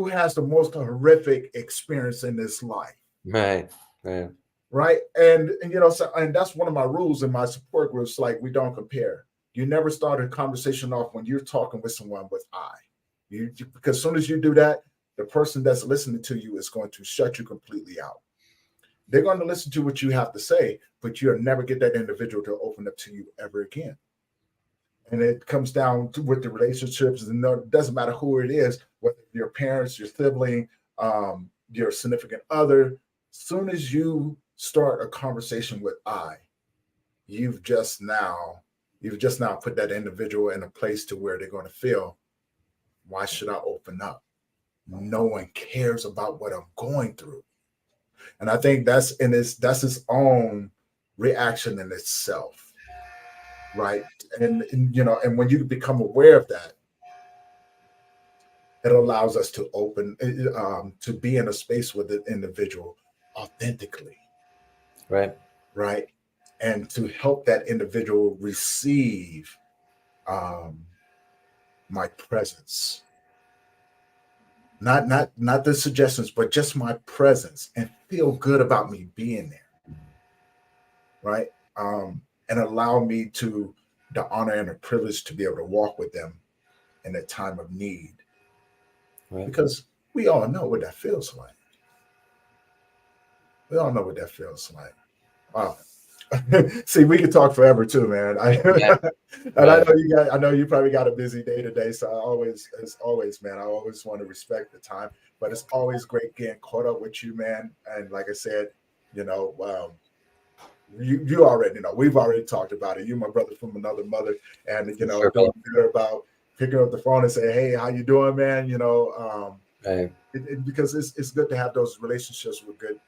has the most horrific experience in this life, Right. Right. right? And you know, so, and that's one of my rules in my support groups. Like, we don't compare. You never start a conversation off when you're talking with someone with I. Because as soon as you do that, the person that's listening to you is going to shut you completely out. They're going to listen to what you have to say, but you'll never get that individual to open up to you ever again. And it comes down to with the relationships, and it doesn't matter who it is, whether your parents, your sibling, your significant other. Soon as you start a conversation with I, you've just now you've just now put that individual in a place to where they're going to feel, why should I open up? No one cares about what I'm going through. And I think that's his own reaction in itself, right? And you know, and when you become aware of that, it allows us to to be in a space with the individual authentically, Right. right? And to help that individual receive um, my presence, not the suggestions, but just my presence, and feel good about me being there, right? And allow me to the honor and the privilege to be able to walk with them in a time of need, Right. because we all know what that feels like. We all know what that feels like. Wow. See, we could talk forever too, man. Yeah. And Right. I know you probably got a busy day today. So as always, man, I always want to respect the time. But it's always great getting caught up with you, man. And like I said, you know, you already know. We've already talked about it. You're my brother from another mother, and you For know, sure, it man. don't matter about picking up the phone and say, "Hey, how you doing, man?" You know, Right. because it's good to have those relationships with good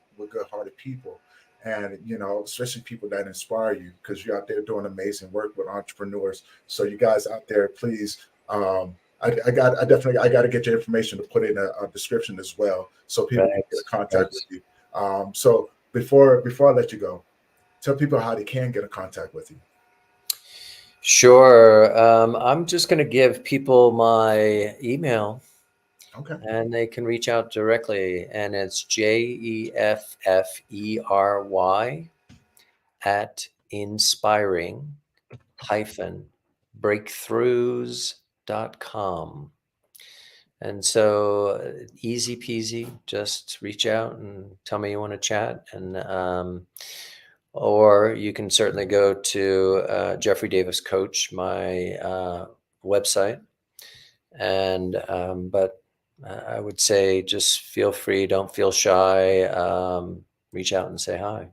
hearted people, and you know, especially people that inspire you, because you're out there doing amazing work with entrepreneurs. So you guys out there, please, I got to get your information to put in a description as well, so people can get Right. in contact with Right. you. So before I let you go, tell people how they can get in contact with you. Sure. I'm just going to give people my email, Okay. and they can reach out directly. And it's Jeffery at inspiring breakthroughs.com. And so easy peasy, just reach out and tell me you want to chat. And, or you can certainly go to Jeffrey Davis Coach, my website. And, but I would say just feel free, don't feel shy, reach out and say hi.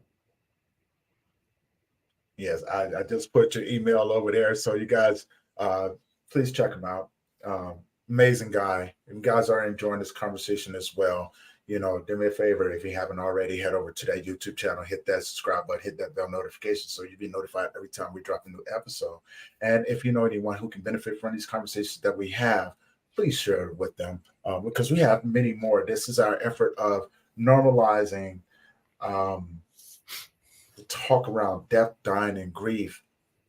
Yes, I just put your email over there, so you guys, uh, please check him out. Um, Amazing guy, and guys are enjoying this conversation as well. You know, do me a favor, if you haven't already, head over to that YouTube channel, hit that subscribe button, hit that bell notification, so you'll be notified every time we drop a new episode. And if you know anyone who can benefit from these conversations that we have, please share it with them, because we have many more. This is our effort of normalizing. Um, Talk around death, dying, and grief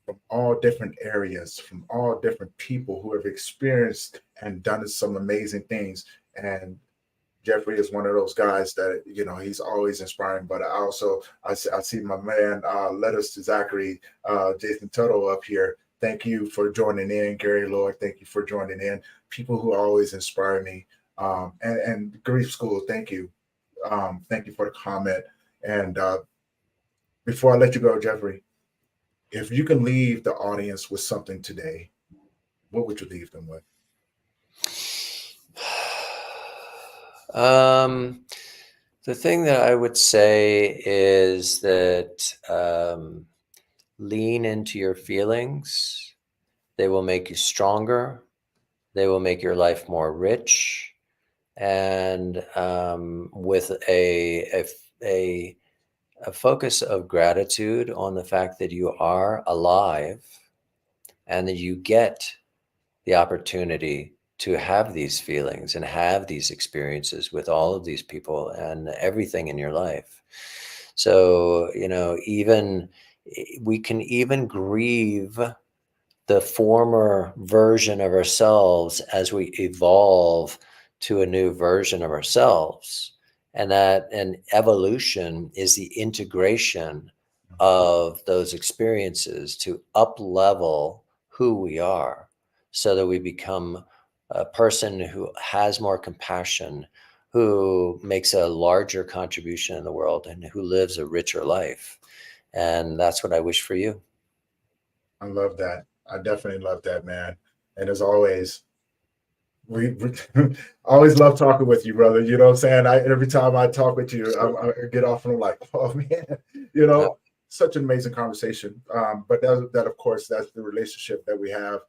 from all different areas, from all different people who have experienced and done some amazing things. And Jeffrey is one of those guys that, you know, he's always inspiring. But I see my man, letters to Zachary, Jason Tuttle up here. Thank you for joining in, Gary Lord. Thank you for joining in. People who always inspire me. And Grief School, thank you. Thank you for the comment. And before I let you go, Jeffrey, if you can leave the audience with something today, what would you leave them with? Um, The thing that I would say is that lean into your feelings. They will make you stronger. They will make your life more rich. And with a focus of gratitude on the fact that you are alive and that you get the opportunity to have these feelings and have these experiences with all of these people and everything in your life. So, even we can even grieve the former version of ourselves as we evolve to a new version of ourselves. And that an evolution is the integration of those experiences to up level who we are so that we become a person who has more compassion, who makes a larger contribution in the world, and who lives a richer life. And that's what I wish for you. I love that. I definitely love that, man. And as always, we always love talking with you, brother. You know what I'm saying? Every time I talk with you, I get off and I'm like, oh man, you Uh, know, such an amazing conversation. But that of course, that's the relationship that we have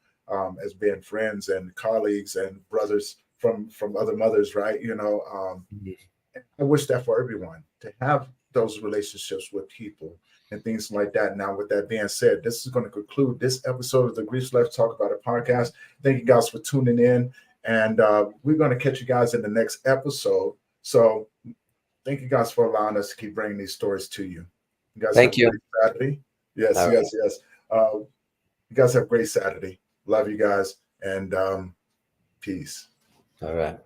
as being friends and colleagues and brothers from other mothers, right? I wish that for everyone to have those relationships with people and things like that. Now, with that being said, this is going to conclude this episode of the Grease Let's Talk About It podcast. Thank you guys for tuning in, and we're going to catch you guys in the next episode. So, thank you guys for allowing us to keep bringing these stories to you. You guys have Thank a you. great Saturday. Yes, All right. yes, yes. You guys have a great Saturday. Love you guys, and peace. All right.